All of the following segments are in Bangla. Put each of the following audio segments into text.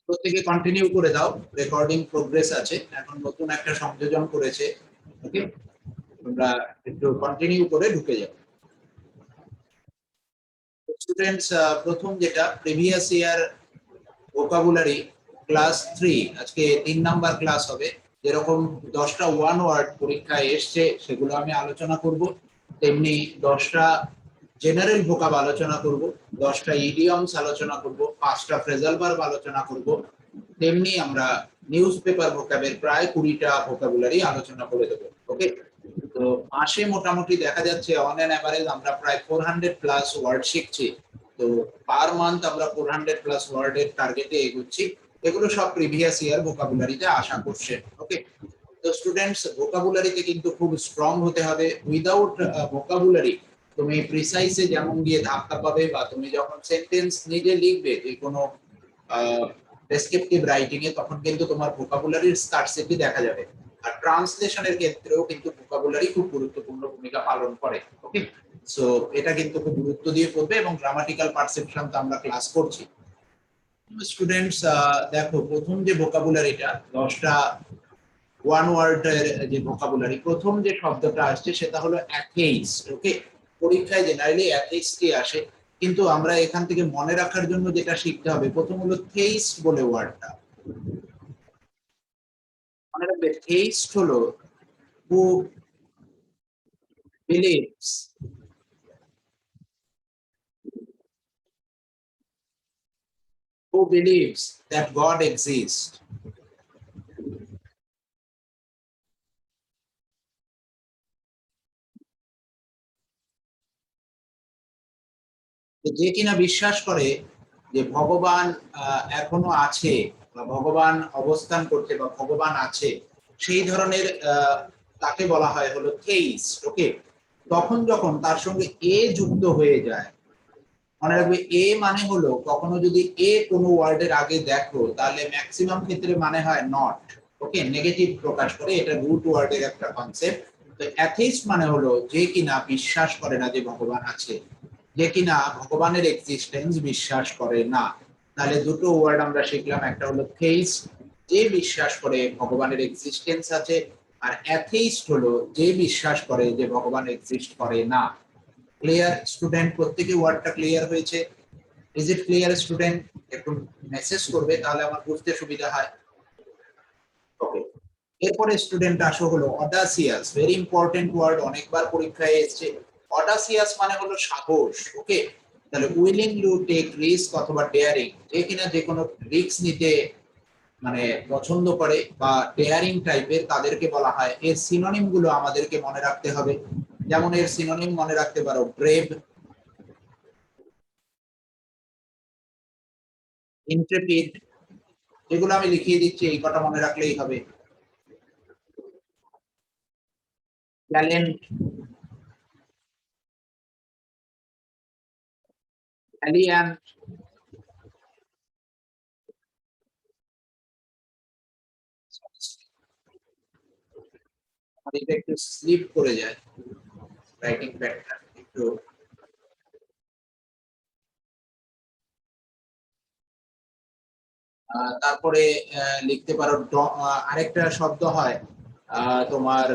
প্রত্যেকে কন্টিনিউ করে দাও, রেকর্ডিং প্রোগ্রেস আছে, এখন নতুন একটা সংযোজন করেছে। ওকে, তোমরা একটু কন্টিনিউ করে ঢুকে যাও। স্টুডেন্টস, প্রথম যেটা প্রিভিয়াস ইয়ার ভোকাবুলারি ক্লাস 3, আজকে 3 নাম্বার ক্লাস হবে। যেরকম 10টা ওয়ান ওয়ার্ড পরীক্ষায় এসছে সেগুলো আমি আলোচনা করব, তেমনি 10টা জেনারেল ভোকাব আলোচনা করব, 10টা ইডিয়মস আলোচনা করব, 5টা ফ্রেজাল ভার্ব আলোচনা করব, তেমনি আমরা নিউজ পেপার ভোকাবের প্রায় 20টা ভোকাবুলারি আলোচনা করে দেবো। ওকে, তো মাসে মোটামুটি দেখা যাচ্ছে অন অ্যান অ্যাভারেজ আমরা প্রায় 400 প্লাস ওয়ার্ড শিখছি। তো পার মান্থ আমরা 400 প্লাস ওয়ার্ডের টার্গেটে এগোচ্ছি। এগুলো সব প্রিভিয়াস ইয়ার ভোকাবুলারিতে আসা করছে। ওকে, তো স্টুডেন্টস ভোকাবুলারিতে কিন্তু খুব স্ট্রং হতে হবে। উইদাউট ভোকাবুলারি তুমি প্রিসাইসে যেমন গিয়ে ধাক্কা পাবে, বা তুমি যখন সেন্টেন্স নিজে লিখবে যে কোনো ডেসক্রিপটিভ রাইটিং এ, তখন কিন্তু তোমার ভোকাবুলারির স্কারসিটি দেখা যাবে। আর ট্রান্সলেশনের ক্ষেত্রেও কিন্তু ভোকাবুলারি খুব গুরুত্বপূর্ণ ভূমিকা পালন করে। ওকে, সো এটা কিন্তু খুব গুরুত্ব দিয়ে পড়বে, এবং গ্রামাটিক্যাল পারসেপশন তো আমরা ক্লাস করছি। স্টুডেন্টস দেখো, প্রথম যে ভোকাবুলারিটা 10টা ওয়ান ওয়ার্ডের যে ভোকাবুলারি, প্রথম যে শব্দটা আসছে সেটা হলো অ্যাথেইস্ট। ওকে, পরীক্ষায় জেনারেলি অ্যাথেইস্টই আসে, কিন্তু আমরা এখান থেকে মনে রাখার জন্য যেটা শিখতে হবে, প্রথম হলো থেইস্ট বলে ওয়ার্ডটা মনে রাখবে। থেইস্ট হলো who believes, that God exists. যে কিনা বিশ্বাস করে যে ভগবান এখনো আছে, বা ভগবান অবস্থান করছে, বা ভগবান আছে, সেই ধরনের তাকে বলা হয় হলো থেইস্ট। ওকে, তখন যখন তার সঙ্গে এ যুক্ত হয়ে যায়, মনে রাখবে এ মানে হলো, কখনো যদি এ কোনো ওয়ার্ডের আগে দেখো তাহলে ম্যাক্সিমাম ক্ষেত্রে মানে হয় নট। ওকে, নেগেটিভ প্রকাশ করে, এটা রুট ওয়ার্ডের একটা কনসেপ্ট। তো অ্যাথিস্ট মানে হলো যে কিনা বিশ্বাস করে না যে ভগবান আছে, যে কিনা ভগবানের এক্সিস্টেন্স বিশ্বাস করে না। তাহলে দুটো ওয়ার্ড আমরা শিখলাম, একটা হলো থেইস্ট, যে বিশ্বাস করে ভগবানের এক্সিস্টেন্স আছে, আর অ্যাথিস্ট হলো যে বিশ্বাস করে যে ভগবান এক্সিস্ট করে না। Clear student? প্রত্যেকে ওয়ার্ডটা ক্লিয়ার হয়েছে? Is it clear student? একটু মেসেজ করবে, তাহলে আমার বুঝতে সুবিধা হয়। ওকে, এরপরে স্টুডেন্ট আসো হলো অডাসিয়াস। ভেরি ইম্পর্টেন্ট ওয়ার্ড, অনেকবার পরীক্ষায় এসেছে। অডাসিয়াস মানে হলো সাহস। ওকে, তাহলে উইলিং টু টেক রিস্ক অথবা ডেয়ারিং, যে কিনা যে কোনো রিস্ক নিতে মানে পছন্দ করে, বা ডেয়ারিং টাইপের, তাদেরকে বলা হয়। এর সিনোনিম গুলো আমাদেরকে মনে রাখতে হবে। যেমন এর সিনোনিম মনে রাখতে পারো ব্রেভ, ইন্ট্রেপিড, এগুলো আমি লিখিয়ে দিচ্ছি, এই কটা মনে রাখলেই হবে। ভ্যালেন্ট, ভ্যালিয়ান্ট, এটা একটু স্লিপ করে যায় রাইটিং প্যাডটা একটু। তারপরে লিখতে পারো আরেকটা শব্দ হয় তোমার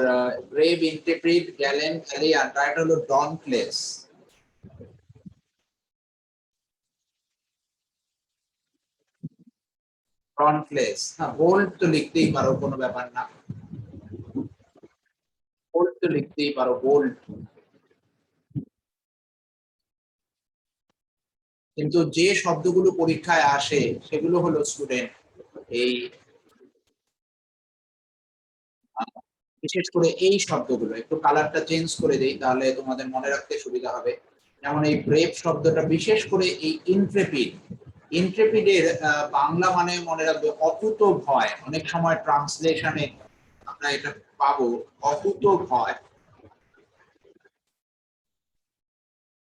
ব্রেভ, ইন্টারপ্রিট, গ্যালেন্ট, ভ্যালিয়ান্ট, এটা হলো ডনপ্লেস। ডনপ্লেস, হ্যাঁ। বোল্ড তো লিখতেই পারো, কোনো ব্যাপার না, বোল্ড তো লিখতেই পারো, বোল্ড। কিন্তু যে শব্দগুলো পরীক্ষায় আসে সেগুলো হলো স্টুডেন্ট এই বিশেষ করে এই শব্দগুলো, একটু কালারটা চেঞ্জ করে দেই তাহলে তোমাদের মনে রাখতে সুবিধা হবে। যেমন এই ব্রেভ শব্দটা, বিশেষ করে এই ইন্ট্রেপিড, ইন্ট্রেপিডের বাংলা মানে মনে রাখবে অকুত ভয়। অনেক সময় ট্রান্সলেশনে আমরা এটা পাবো, অকুত ভয়,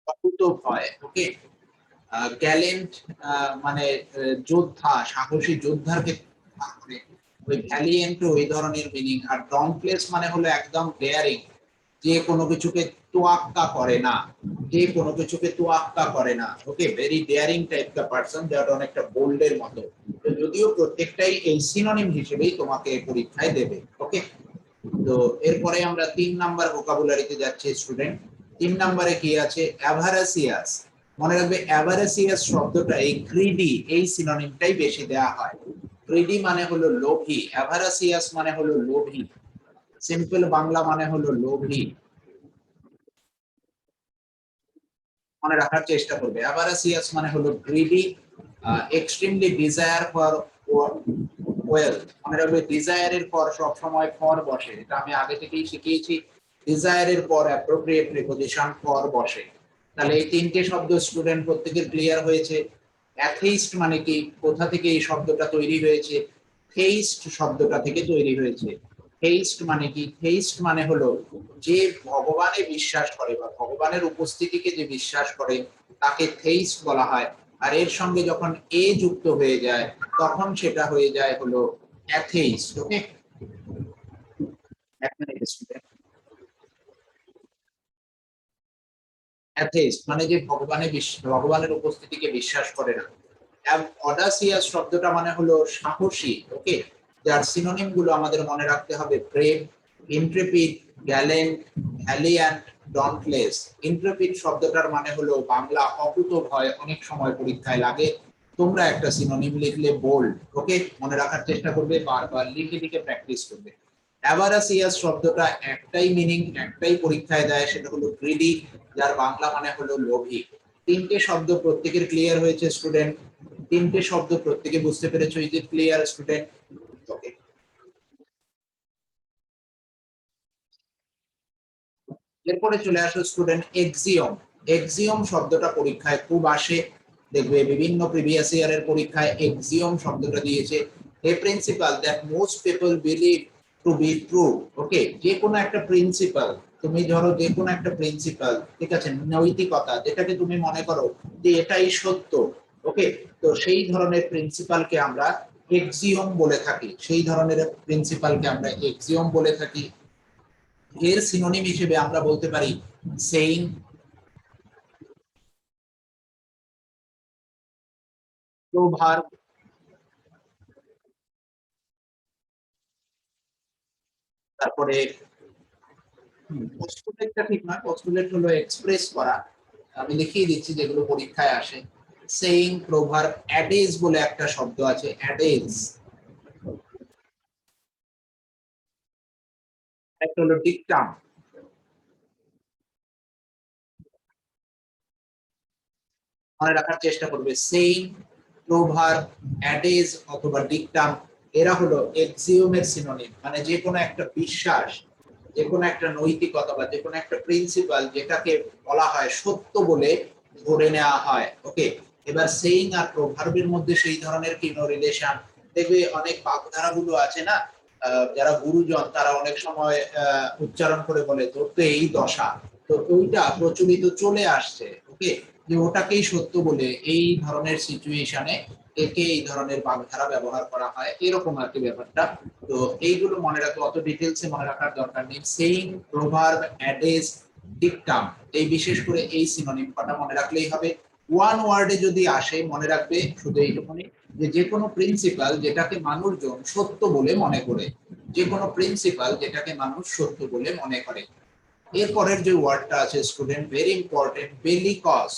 অকুত ভয়। ওকে, গ্যালেন্ট মানে যোদ্ধা, সাহসী যোদ্ধার ক্ষেত্রে, ওই ভ্যালিয়েন্ট ওই ধরনের মিনিং। আর ডনপ্লেস মানে হলো একদম ডেয়ারিং, যে কোনো কিছুকে তোয়াক্কা করে না, যে কোনো কিছুকে তোয়াক্কা করে না। Okay, very daring type the person, that অনেকটা বোল্ডের মতো। যদিও প্রত্যেকটাই এই সিনোনিম হিসেবেই তোমাকে পরীক্ষায় দেবে। ওকে, তো এরপরে আমরা 3 নাম্বার ভোকাবুলারিতে যাচ্ছি স্টুডেন্ট। 3 নম্বরে কি আছে? অ্যাভারাসিয়াস। মনে রাখবে অ্যাভারাসিয়াস শব্দটা এই গ্রিডি এই সিনোনিমটাই বেশি দেয়া হয়। গ্রিডি মানে হলো লোভী, অ্যাভারাসিয়াস মানে হলো লোভী, সিম্পল বাংলা মানে হলো লোভী। মনে রাখার চেষ্টা করবে, অ্যাভারাসিয়াস মানে হলো greedy, extremely desire for wealth. মনে রাখবে ডিজায়ারের পর সব সময় ফর বসে, এটা আমি আগে থেকেই শিখিয়েছি। ডিজায়ারের পর অ্যাপ্রোপ্রিয়েট প্রিপজিশন ফর বসে। তাহলে এই তিনটে শব্দ স্টুডেন্ট প্রত্যেকের ক্লিয়ার হয়েছে। অ্যাথেইস্ট মানে কি, কোথা থেকে এই শব্দটা তৈরি হয়েছে? থেইস্ট শব্দটা থেকে তৈরি হয়েছে। থেইস্ট মানে কি? থেইস্ট মানে হলো যে ভগবানে বিশ্বাস করে বা ভগবানের উপস্থিতিকে যে বিশ্বাস করে তাকে থেইস্ট বলা হয়। আর এর সঙ্গে যখন এ যুক্ত হয়ে যায় তখন সেটা হয়ে যায় হলো অ্যাথেইস্ট। ওকে, অ্যাথেইস্ট মানে যে ভগবানের উপস্থিতিকে বিশ্বাস করে না। অডাসিয়াস শব্দটা মানে হলো সাহসী। ওকে, যার সিনোনিম গুলো আমাদের মনে রাখতে হবে: ব্রেভ, ইন্ট্রেপিড, গ্যালেন্ট, ভ্যালিয়ান্ট, ডন্টলেস। ইন্ট্রেপিড শব্দটার মানে হলো বাংলা অকুতোভয়, অনেক সময় পরীক্ষায় লাগে। তোমরা একটা সিনোনিম লিখলে বোল্ড। ওকে, মনে রাখার চেষ্টা করবে, বারবার লিখে লিখে প্র্যাকটিস করবে। অ্যাভারাসিয়াস শব্দটা একটাই মিনিং, একটাই পরীক্ষায় দেয়, সেটা হলো গ্রিডি, যার বাংলা মানে হলো লোভী। তিনটে শব্দ প্রত্যেকের ক্লিয়ার হয়েছে স্টুডেন্ট? তিনটে শব্দ প্রত্যেকে বুঝতে পেরেছো? এই যে ক্লিয়ার স্টুডেন্ট? ওকে, এরপরে চলে আসো স্টুডেন্ট এক্সিওম। এক্সিওম শব্দটা পরীক্ষায় খুব আসে, দেখবে বিভিন্ন প্রিভিয়াস ইয়ারের পরীক্ষায় এক্সিওম শব্দটা দিয়েছে। A principle that most people believe to be true. Okay, যে কোনো একটা প্রিন্সিপাল, তুমি ধরো যে কোনো একটা প্রিন্সিপাল, ঠিক আছে, নৈতিকতা, যেটাকে তুমি মনে করো যে এটাই সত্য। ওকে, তো সেই ধরনের প্রিন্সিপালকে আমরা এক্সিওম বলে থাকি, সেই ধরনের প্রিন্সিপালকে আমরা এক্সিওম বলে থাকি। এর সিনোনিম হিসেবে আমরা বলতে পারি সেইং, প্রভার, তারপরে পোস্টুলেটটা ঠিক নয়, পোস্টুলেট হলো এক্সপ্রেস করা। আমি লিখিয়ে দিচ্ছি যেগুলো পরীক্ষায় আসে। সেইং, প্রভার, অ্যাডেজ বলে একটা শব্দ আছে, অ্যাডেজ। একটা হলো ডিকটাম। মনে রাখার চেষ্টা করবে, সেইং, প্রভার, অ্যাডেজ অথবা ডিকটাম, এরা হলো এক্সিওমের সিনোনিম। মানে যে কোনো একটা বিশ্বাস, যে কোনো একটা নৈতিকতা বা যে কোনো একটা প্রিন্সিপাল যেটাকে বলা হয় সত্য বলে ধরে নেওয়া হয়। ওকে, এবার সেইং আর প্রভার্বের মধ্যে সেই ধরনের কি রিলেশন? দেখবে অনেক বাগধারা গুলো আছে না, যারা গুরুজন তারা অনেক সময় উচ্চারণ করে বলে তোর তো এই দশা, তো ওইটা প্রচলিত চলে আসছে। ওকে, যে ওটাকেই সত্য বলে এই ধরনের সিচুয়েশনে একে এই ধরনের বাগধারা ব্যবহার করা হয়, এরকম আর কি ব্যাপারটা। তো এইগুলো মনে রাখবো, অত ডিটেলসে মনে রাখার দরকার নেই। সেইং, প্রভার্ব, অ্যাডেজ, ডিকটাম, এই বিশেষ করে এই সিনোনিম কটা মনে রাখলেই হবে। ওয়ান ওয়ার্ডে যদি আসে মনে রাখবে শুধু এইটুকুনি, যে যে কোনো প্রিন্সিপাল যেটাকে মানুষজন সত্য বলে মনে করে, যে কোনো প্রিন্সিপাল যেটাকে মানুষ সত্য বলে মনে করে। এরপরের যে ওয়ার্ডটা আছে স্টুডেন্ট, ভেরি ইম্পর্টেন্ট, বেলিকস।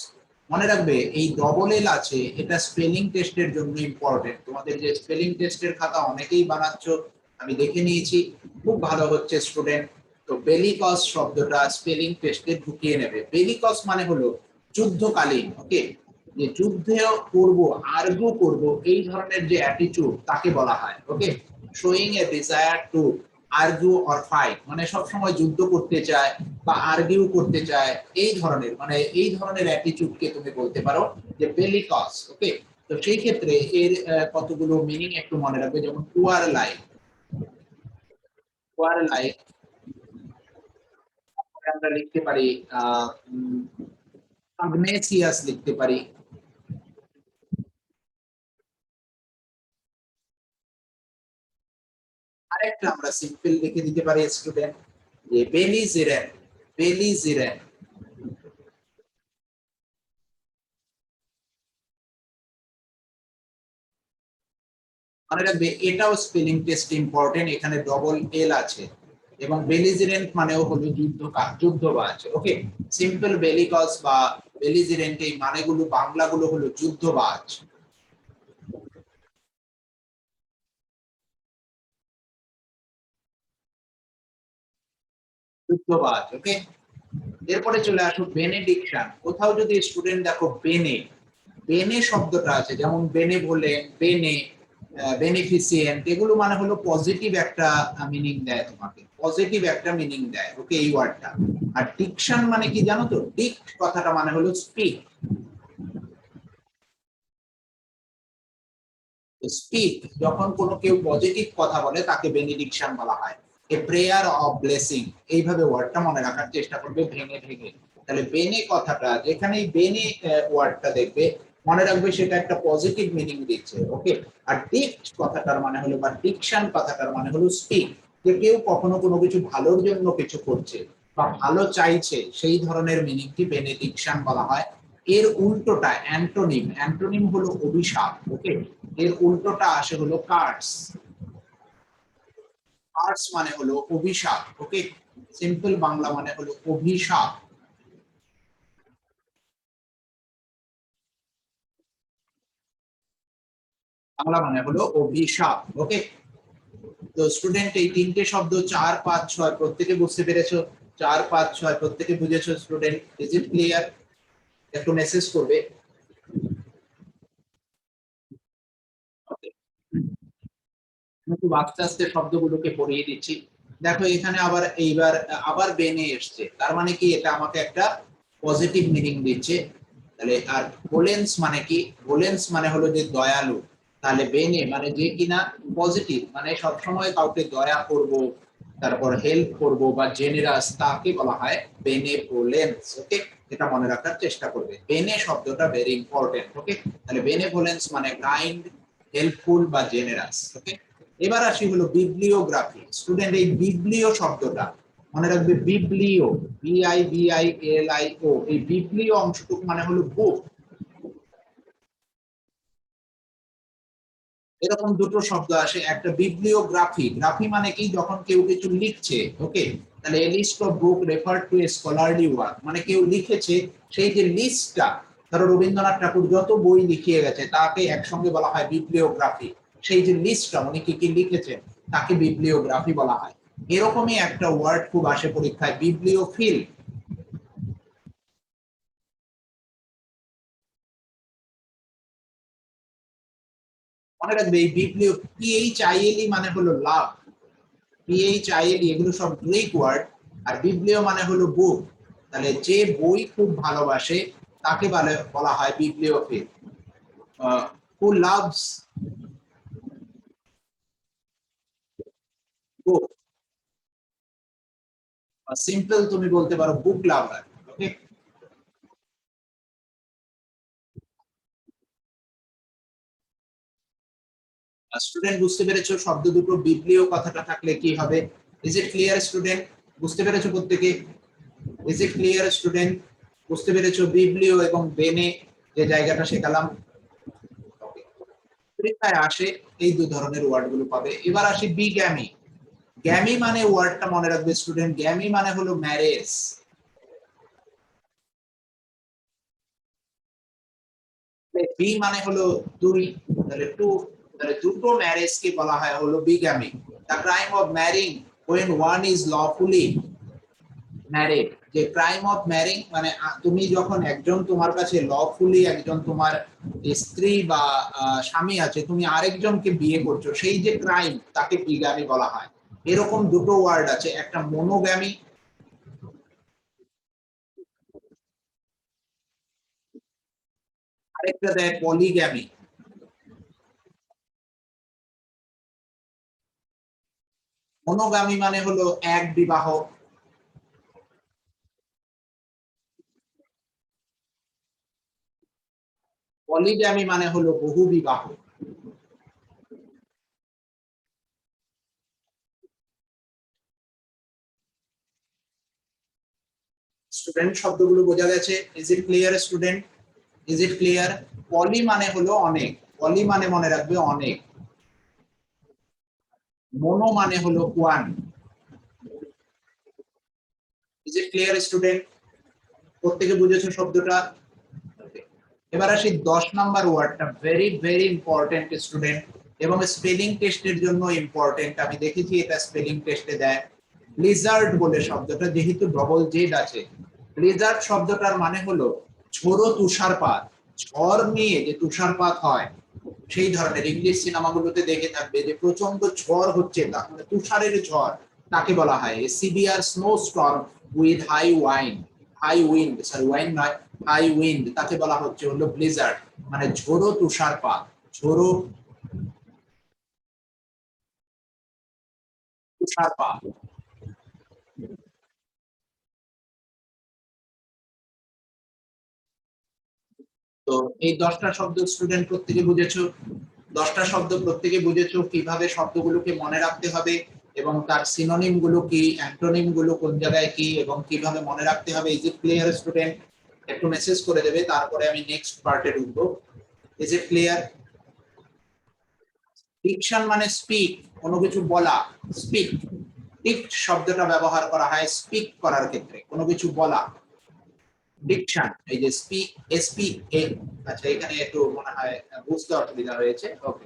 মনে রাখবে এই ডবল এল আছে, এটা স্পেলিং টেস্টের জন্য ইম্পর্টেন্ট। তোমাদের যে স্পেলিং টেস্টের খাতা অনেকেই বানাচ্ছ, আমি দেখে নিয়েছি, খুব ভালো হচ্ছে স্টুডেন্ট। তো বেলিকস শব্দটা স্পেলিং টেস্টে ঢুকিয়ে নেবে। বেলিকস মানে হলো যুদ্ধকালীন। ওকে, যে যুদ্ধে করব, আর্গু করব, এই ধরনের যে অ্যাটিটিউড তাকে বলা হয়। Okay, showing a desire to argue or fight, মানে সবসময় যুদ্ধ করতে চায় বা আর্গিউ করতে চায়, এই ধরনের, মানে এই ধরনের অ্যাটিটিউডকে তুমি বলতে পারো যে বেলিকস। ওকে, তো সেই ক্ষেত্রে এর কতগুলো মিনিং একটু মনে রাখবে, যেমন পুয়ার লাইক, পুয়ার লাইক আমরা লিখতে পারি আগনেসিয়াস লিখতে পারি। আরেকটা আমরা সিম্পল লিখে দিতে পারি স্টুডেন্ট, যে বেলিজেরেন্ট। বেলিজিরেন্ট। মনে রাখবে এটাও স্পেলিং টেস্ট ইম্পর্টেন্ট, এখানে ডবল এল আছে। এবং বেলিজিরেন্ট মানেও হলো যুদ্ধবাজ। ওকে, সিম্পল বেলিকস বা বেলিজিরেন্ট এই মানেগুলো বাংলাগুলো হলো যুদ্ধবাজ। যুদ্ধবাজ। ওকে, এরপরে চলে আসো বেনেডিকশন। কোথাও যদি স্টুডেন্ট দেখো বেনে, বেনে শব্দটা আছে, যেমন বেনে বলেন, বেনে, বেনিফিসিয়েন্ট, এগুলো মানে হলো পজিটিভ একটা মিনিং দেয় তোমাকে, পজিটিভ একটা মিনিং দেয়। ওকে, এই ওয়ার্ডটা। আর ডিকশন মানে কি জানো তো? ডিক্ট কথাটা মানে হলো স্পিক। স্পিক, যখন কোনো কেউ পজিটিভ কথা বলে তাকে বেনিডিকশন বলা হয়। এ প্রেয়ার অফ ব্লেসিং, এইভাবে ওয়ার্ডটা মনে রাখার চেষ্টা করবে ভেঙে ভেঙে। তাহলে বেনে কথাটা, যেখানেই বেনে ওয়ার্ডটা দেখবে মনে রাখবে সেটা একটা পজিটিভ মিনিং দিচ্ছে। ওকে, আর ডিক্ট কথাটার মানে হলো, বা ডিকশন কথাটার মানে হলো স্পিক, যে কেউ কখনো কোনো কিছু ভালোর জন্য কিছু করছে বা ভালো চাইছে, সেই ধরনের মিনিংটি বেনেডিকশন বলা হয়। এর উল্টোটা অ্যান্টোনিম, অ্যান্টোনিম হলো অভিশাপ। ওকে, এর উল্টোটা আসে হলো কার্স। কার্স মানে হলো অভিশাপ। ওকে, সিম্পল বাংলা মানে হলো অভিশাপ। বাংলা মানে হলো অভিশাপ। ওকে, তো স্টুডেন্ট এই তিনটে শব্দ 4, 5, 6 প্রত্যেকে বুঝতে পেরেছো? 4, 5, 6 প্রত্যেকে বুঝেছো স্টুডেন্ট? Is it clear? একটু মেসেজ করবে। Okay. আমি খুব আস্তে আস্তে শব্দগুলোকে পড়িয়ে দিচ্ছি। দেখো এখানে আবার এইবার আবার বেনে এসছে, তার মানে কি এটা আমাকে একটা পজিটিভ মিনিং দিচ্ছে। তাহলে আর ভোলেন্স মানে কি? ভোলেন্স মানে হলো যে দয়ালু। তাহলে বেনে মানে যে কিনা পজিটিভ, মানে সবসময় কাউকে দয়া করব, তারপর হেল্প করব বা জেনারাস, তাকে বলা হয় বেনেভোলেন্স। ওকে, এটা মনে রাখার চেষ্টা করবে। বেনে শব্দটা ভেরি ইম্পর্টেন্ট। ওকে, তাহলে বেনেভোলেন্স মানে কাইন্ড, হেল্পফুল বা জেনারাস। ওকে, এবার আসি হলো বিবলিওগ্রাফি। স্টুডেন্ট এই বিবলিও শব্দটা মনে রাখবে, বিবলিও, BIBLIO, এই বিবলিও অংশটুকু মানে হলো বুক। এরকম দুটো শব্দ আসে, একটা বিবলিওগ্রাফি, গ্রাফি মানে কি? যখন কেউ কিছু লিখছে। ওকে, তাহলে a list of book refer to a scholarly work, মানে কেউ লিখেছে, সেই যে লিস্টটা, ধরো রবীন্দ্রনাথ ঠাকুর যত বই লিখিয়ে গেছে তাকে একসঙ্গে বলা হয় বিবলিওগ্রাফি। সেই যে লিস্টটা, উনি কি কি লিখেছেন, তাকে বিবলিওগ্রাফি বলা হয়। এরকমই একটা ওয়ার্ড খুব আসে পরীক্ষায়, বিবলিওফিল। মনে রাখবে এই বিবলিও, PHILE মানে হলো লাভ, PHILE এগুলো সব গ্রিক ওয়ার্ড। আর বিবলিও মানে হলো বুক। তাহলে যে বই খুব ভালোবাসে তাকে বলা হয় বিবলিওফিল। হু লাভস বুক, সিম্পল তুমি বলতে পারো বুক লাভার। ওকে, স্টুডেন্ট বুঝতে পেরেছো শব্দ দুটো বিবলিও কথাটা থাকলে কি হবে? Is it clear student? বুঝতে পেরেছো প্রত্যেকে? Is it clear student? বুঝতে পেরেছো বিবলিও এবং বেনে যে জায়গাটা শেখালাম? পরীক্ষায় আসে এই দু ধরনের ওয়ার্ড গুলো পাবে। এবার আসি বিগ্যামি। গ্যামি মানে ওয়ার্ডটা মনে রাখবে স্টুডেন্ট, গ্যামি মানে হলো ম্যারেজ। বি মানে হলো দুই, তাহলে টু, তাহলে দুটো ম্যারেজ কে বলা হয় হলো bigamy. The crime of marrying when one is lawfully married, যে ক্রাইম অফ ম্যারিং মানে তুমি যখন একজন তোমার কাছে লফুলি একজন তোমার স্ত্রী বা স্বামী আছে, তুমি আরেকজনকে বিয়ে করছো, সেই যে ক্রাইম, তাকে বিগ্যামি বলা হয়। এরকম দুটো ওয়ার্ড আছে, একটা মনোগ্যামি, আরেকটা দেয় পলিগ্যামি। মনোগামী মানে হলো এক বিবাহ, পলিগ্যামি মানে হলো বহু বিবাহ। স্টুডেন্ট শব্দগুলো বোঝা গেছে? Is it clear student? Is it clear? Poly মানে হলো অনেক, পলি মানে মনে রাখবে অনেক। মোনো মানে হলো one. Is it clear student? প্রত্যেকে বুঝেছো শব্দটা? এবার আসি 10 নাম্বার ওয়ার্ডটা, ভেরি ভেরি ইম্পর্টেন্ট স্টুডেন্ট, এবং স্পেলিং টেস্টের জন্য ইম্পর্টেন্ট। আমি দেখেছি এটা স্পেলিং টেস্টে দেয়। লিজার্ড বলে শব্দটা, যেহেতু ডবল জেড আছে, লিজার্ড শব্দটার মানে হলো ঝোড়ো তুষারপাত। ঝড় নিয়ে যে তুষারপাত হয়, সেই ধরনের ইংলিশ সিনেমাগুলোতে দেখে থাকবে যে প্রচন্ড ঝড় হচ্ছে, মানে তুষারের ঝড়, তাকে বলা হয় severe snow storm with high wind, high wind, sorry wind নয়, হাই উইন্ড, তাকে বলা হচ্ছে হলো ব্লিজার্ড, মানে ঝোড়ো তুষারপাত, ঝোড়ো তুষারপাত। তো এই 10টা শব্দ স্টুডেন্ট প্রত্যেকে বুঝেছো? 10টা শব্দ প্রত্যেকে বুঝেছো কিভাবে শব্দগুলোকে মনে রাখতে হবে, এবং তার সিনোনিম গুলো কি, অ্যান্টোনিম গুলো কোন জায়গায় কি, এবং কিভাবে মনে রাখতে হবে। Is it clear student? একটু মেসেজ করে দেবে, তারপরে আমি নেক্সট পার্টে ঢুকবো। Is it clear? ডিকশন মানে স্পিক, কোনো কিছু বলা, স্পিক। ডিক্ট শব্দটা ব্যবহার করা হয় স্পিক করার ক্ষেত্রে, কোনো কিছু বলা। ডিকশন, এই যে স্পিক, এসপি এ, আচ্ছা এখানে একটু মনে হয় বুঝতে অসুবিধা হয়েছে। ওকে,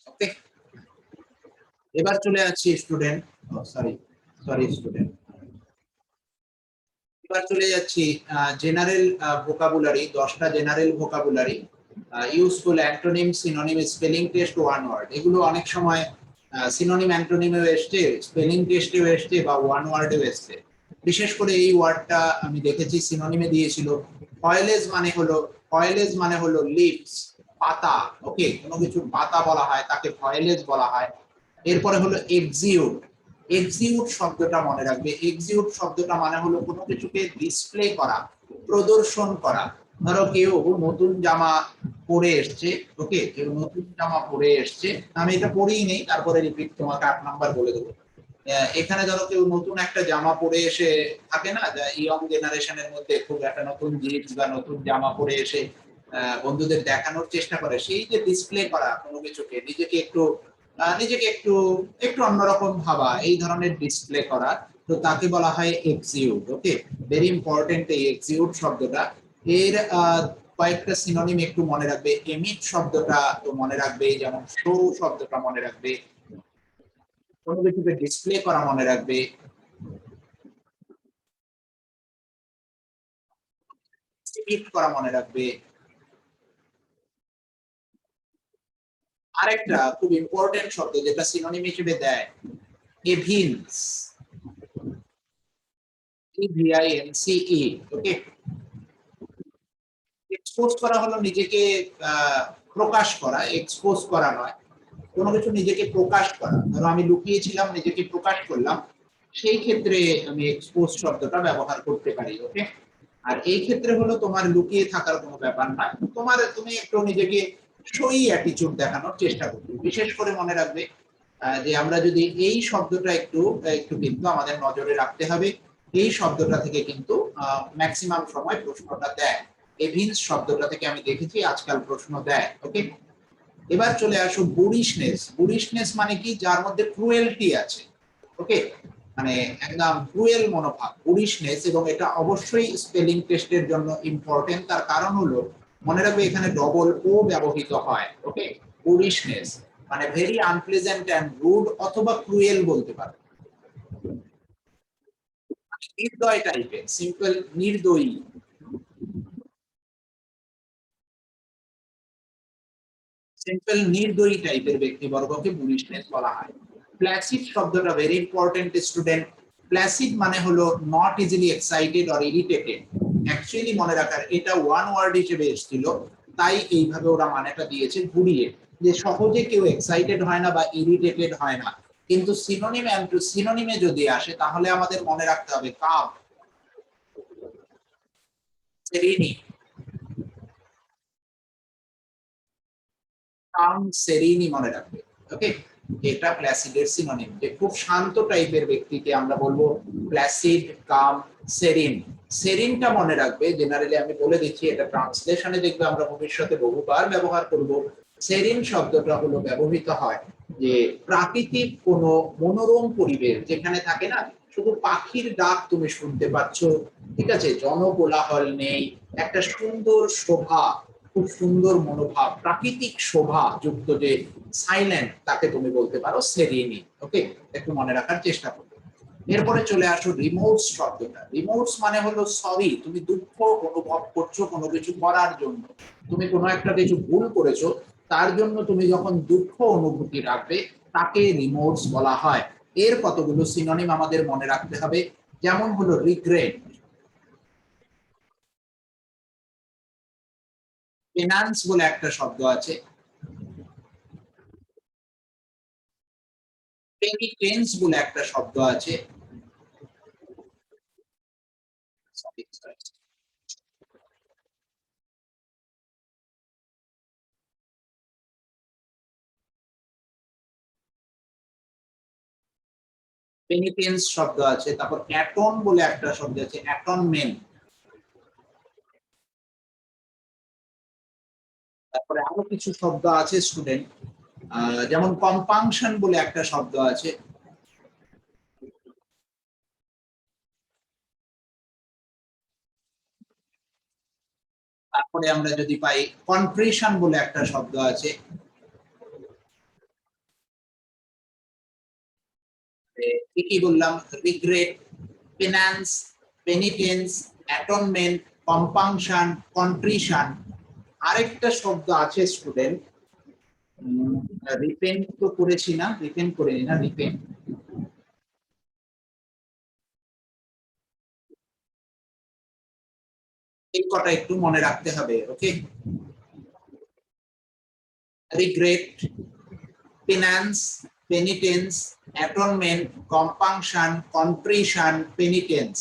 ওকে। এবার চলে যাচ্ছি স্টুডেন্ট, সরি সরি স্টুডেন্ট, এবার চলে যাচ্ছি জেনারেল ভোকাবুলারি, 10টা general vocabulary, useful antonym, synonym, spelling test, one word. এগুলো অনেক সময় সিনোনিম অ্যান্টোনিমেও এসছে, স্পেলিং টেস্টেও এসছে, বা ওয়ান ওয়ার্ডেও এসছে। বিশেষ করে এই ওয়ার্ডটা আমি দেখেছি সিনোনিমে দিয়েছিল। ফয়েলেজ মানে হলো, ফয়েলেজ মানে হলো লিভস, পাতা। ওকে, কোনো কিছু পাতা বলা হয় তাকে ফয়েলেজ বলা হয়। এরপরে হলো এক্সিউট। এক্সিউট শব্দটা মনে রাখবে, এক্সিউট শব্দটা মানে হলো কোনো কিছুকে ডিসপ্লে করা, প্রদর্শন করা। ধরো কেউ নতুন জামা পরে এসছে, ওকে, কেউ নতুন জামা পরে এসছে, আমি এটা পরেই নেই, তারপরে রিপিট তোমাকে 8 নাম্বার বলে দেবো। এখানে ধরো কেউ নতুন একটা জামা পরে এসে, থাকে না যা ইয়ং জেনারেশনের মধ্যে খুব একটা নতুন জিন্স বা নতুন জামা পরে এসে বন্ধুদের দেখানোর চেষ্টা করে, সেই যে ডিসপ্লে করা কোনো কিছুকে, নিজেকে একটু নিজেকে একটু একটু অন্যরকম ভাবা, এই ধরনের ডিসপ্লে করা, তো তাকে বলা হয় এক্সিউট। ওকে, ভেরি ইম্পর্টেন্ট এই এক্সিউট শব্দটা। এর কয়েকটা সিনোনিম একটু মনে রাখবে। এমিট শব্দটা তো মনে রাখবে, যেমন শো শব্দটা মনে রাখবে, কোনো কিছুকে ডিসপ্লে করা মনে রাখবে, এডিট করা মনে রাখবে। আরেকটা খুব ইম্পর্টেন্ট শব্দ যেটা সিনোনিম হিসেবে দেয়, এভিন্স, EVINCE। ওকে, এক্সপোজ করা হলো নিজেকে প্রকাশ করা, এক্সপোজ করা নয়, কোনো কিছু নিজেকে প্রকাশ করা। ধরো আমি লুকিয়েছিলাম, নিজেকে প্রকাশ করলাম, সেই ক্ষেত্রে আমি এক্সপোজ শব্দটা ব্যবহার করতে পারি। ওকে, আর এই ক্ষেত্রে হলো তোমার লুকিয়ে থাকার কোনো ব্যাপার না, তুমি একটু নিজেকে সই অ্যাটিটিউড দেখানোর চেষ্টা করবে। বিশেষ করে মনে রাখবে যে আমরা যদি এই শব্দটা একটু একটু কিন্তু আমাদের নজরে রাখতে হবে। এই শব্দটা থেকে কিন্তু ম্যাক্সিমাম সময় প্রশ্নটা দেয়। এভিন্স শব্দটা থেকে আমি দেখেছি আজকাল প্রশ্ন দেয়। ওকে, এবার চলে আসো বুরিশনেস। বুরিশনেস মানে কি? যার মধ্যে ক্রুয়েলটি আছে। ওকে, মানে একদম ক্রুয়েল মনোভাব, বুরিশনেস। এবং এটা অবশ্যই স্পেলিং টেস্টের জন্য ইম্পর্টেন্ট, তার কারণ হলো মনে রাখবে এখানে ডবল ও ব্যবহৃত হয়। ওকে, বুরিশনেস মানে ভেরি আনপ্লেজেন্ট এন্ড রুড, অথবা ক্রুয়েল বলতে পারো, নির্দয় টাইপের, সিম্পল নির্দয়ী, সিম্পল নির্দয়ী টাইপের ব্যক্তিবর্গকে বুলিশনেস বলা হয়। প্ল্যাসিড শব্দটা ভেরি ইম্পর্টেন্ট স্টুডেন্ট। প্ল্যাসিড মানে হলো not easily excited or irritated. Actually মনে রাখার, এটা ওয়ান ওয়ার্ড হিসেবে এসেছিল, তাই এইভাবে ওরা মানেটা দিয়েছে ঘুরিয়ে, যে সহজে কেউ এক্সাইটেড হয় না বা ইরিটেটেড হয় না। কিন্তু সিনোনিম সিনোনিমে যদি আসে তাহলে আমাদের মনে রাখতে হবে কাম, সেরিনি, কাম সেরিনি মনে রাখবে। ওকে, এটা প্ল্যাসিডের সিনোনিম। যে খুব শান্ত টাইপের ব্যক্তিকে আমরা বলবো প্ল্যাসিড, কাম, সেরিন। সেরিনটা মনে রাখবে, জেনারেলি আমি বলে দিচ্ছি, এটা ট্রান্সলেশনে দেখবে আমরা ভবিষ্যতে বহুবার ব্যবহার করব। সেরিন শব্দটা হলো ব্যবহৃত হয় যে প্রাকৃতিক কোনো মনোরম পরিবেশ যেখানে থাকে না, শুধু পাখির ডাক তুমি শুনতে পাচ্ছ, ঠিক আছে, জনকোলাহল নেই, একটা সুন্দর শোভা, খুব সুন্দর মনোভাব, প্রাকৃতিক শোভা যুক্ত যে সাইলেন্ট, তাকে তুমি বলতে পারো সেরিনি। ওকে, একটু মনে রাখার চেষ্টা করবে। এরপরে চলে আসো রিমোটস শব্দটা। রিমোটস মানে হলো সরি, তুমি দুঃখ অনুভব করছো কোনো কিছু করার জন্য, তুমি কোনো একটা কিছু ভুল করেছো, তার জন্য তুমি যখন দুঃখ অনুভূতি রাখবে, তাকে রিমোটস বলা হয়। এর কতগুলো সিনোনিম আমাদের মনে রাখতে হবে, যেমন হলো রিগ্রেট, পেনান্স বলে একটা শব্দ আছে, পেনিটেন্স বলে একটা শব্দ আছে, পেনিটেন্স শব্দ আছে, তারপর অ্যাটন বলে একটা শব্দ আছে, অ্যাটনমেন্ট। তারপরে আরো কিছু শব্দ আছে স্টুডেন্ট, যেমন কম্পাংশন বলে একটা শব্দ আছে, তারপরে আমরা যদি পাই কন্ট্রিশন বলে একটা শব্দ আছে, কি কি বললাম, রিগ্রেট, পেনান্স, পেনিটেন্স, অ্যাটনমেন্ট, কম্পাংশন, কন্ট্রিশন। আরেকটা শব্দ আছে স্টুডেন্ট, রিপেন্ট তো করেছি না, রিপেন্ট করিনি না, রিপেন্ট, এই কটা একটু মনে রাখতে হবে। ওকে, রিগ্রেট, পেনান্স, পেনিটেন্স, অ্যাটনমেন্ট, কম্পাংশন, কন্ট্রিশন, পেনিটেন্স,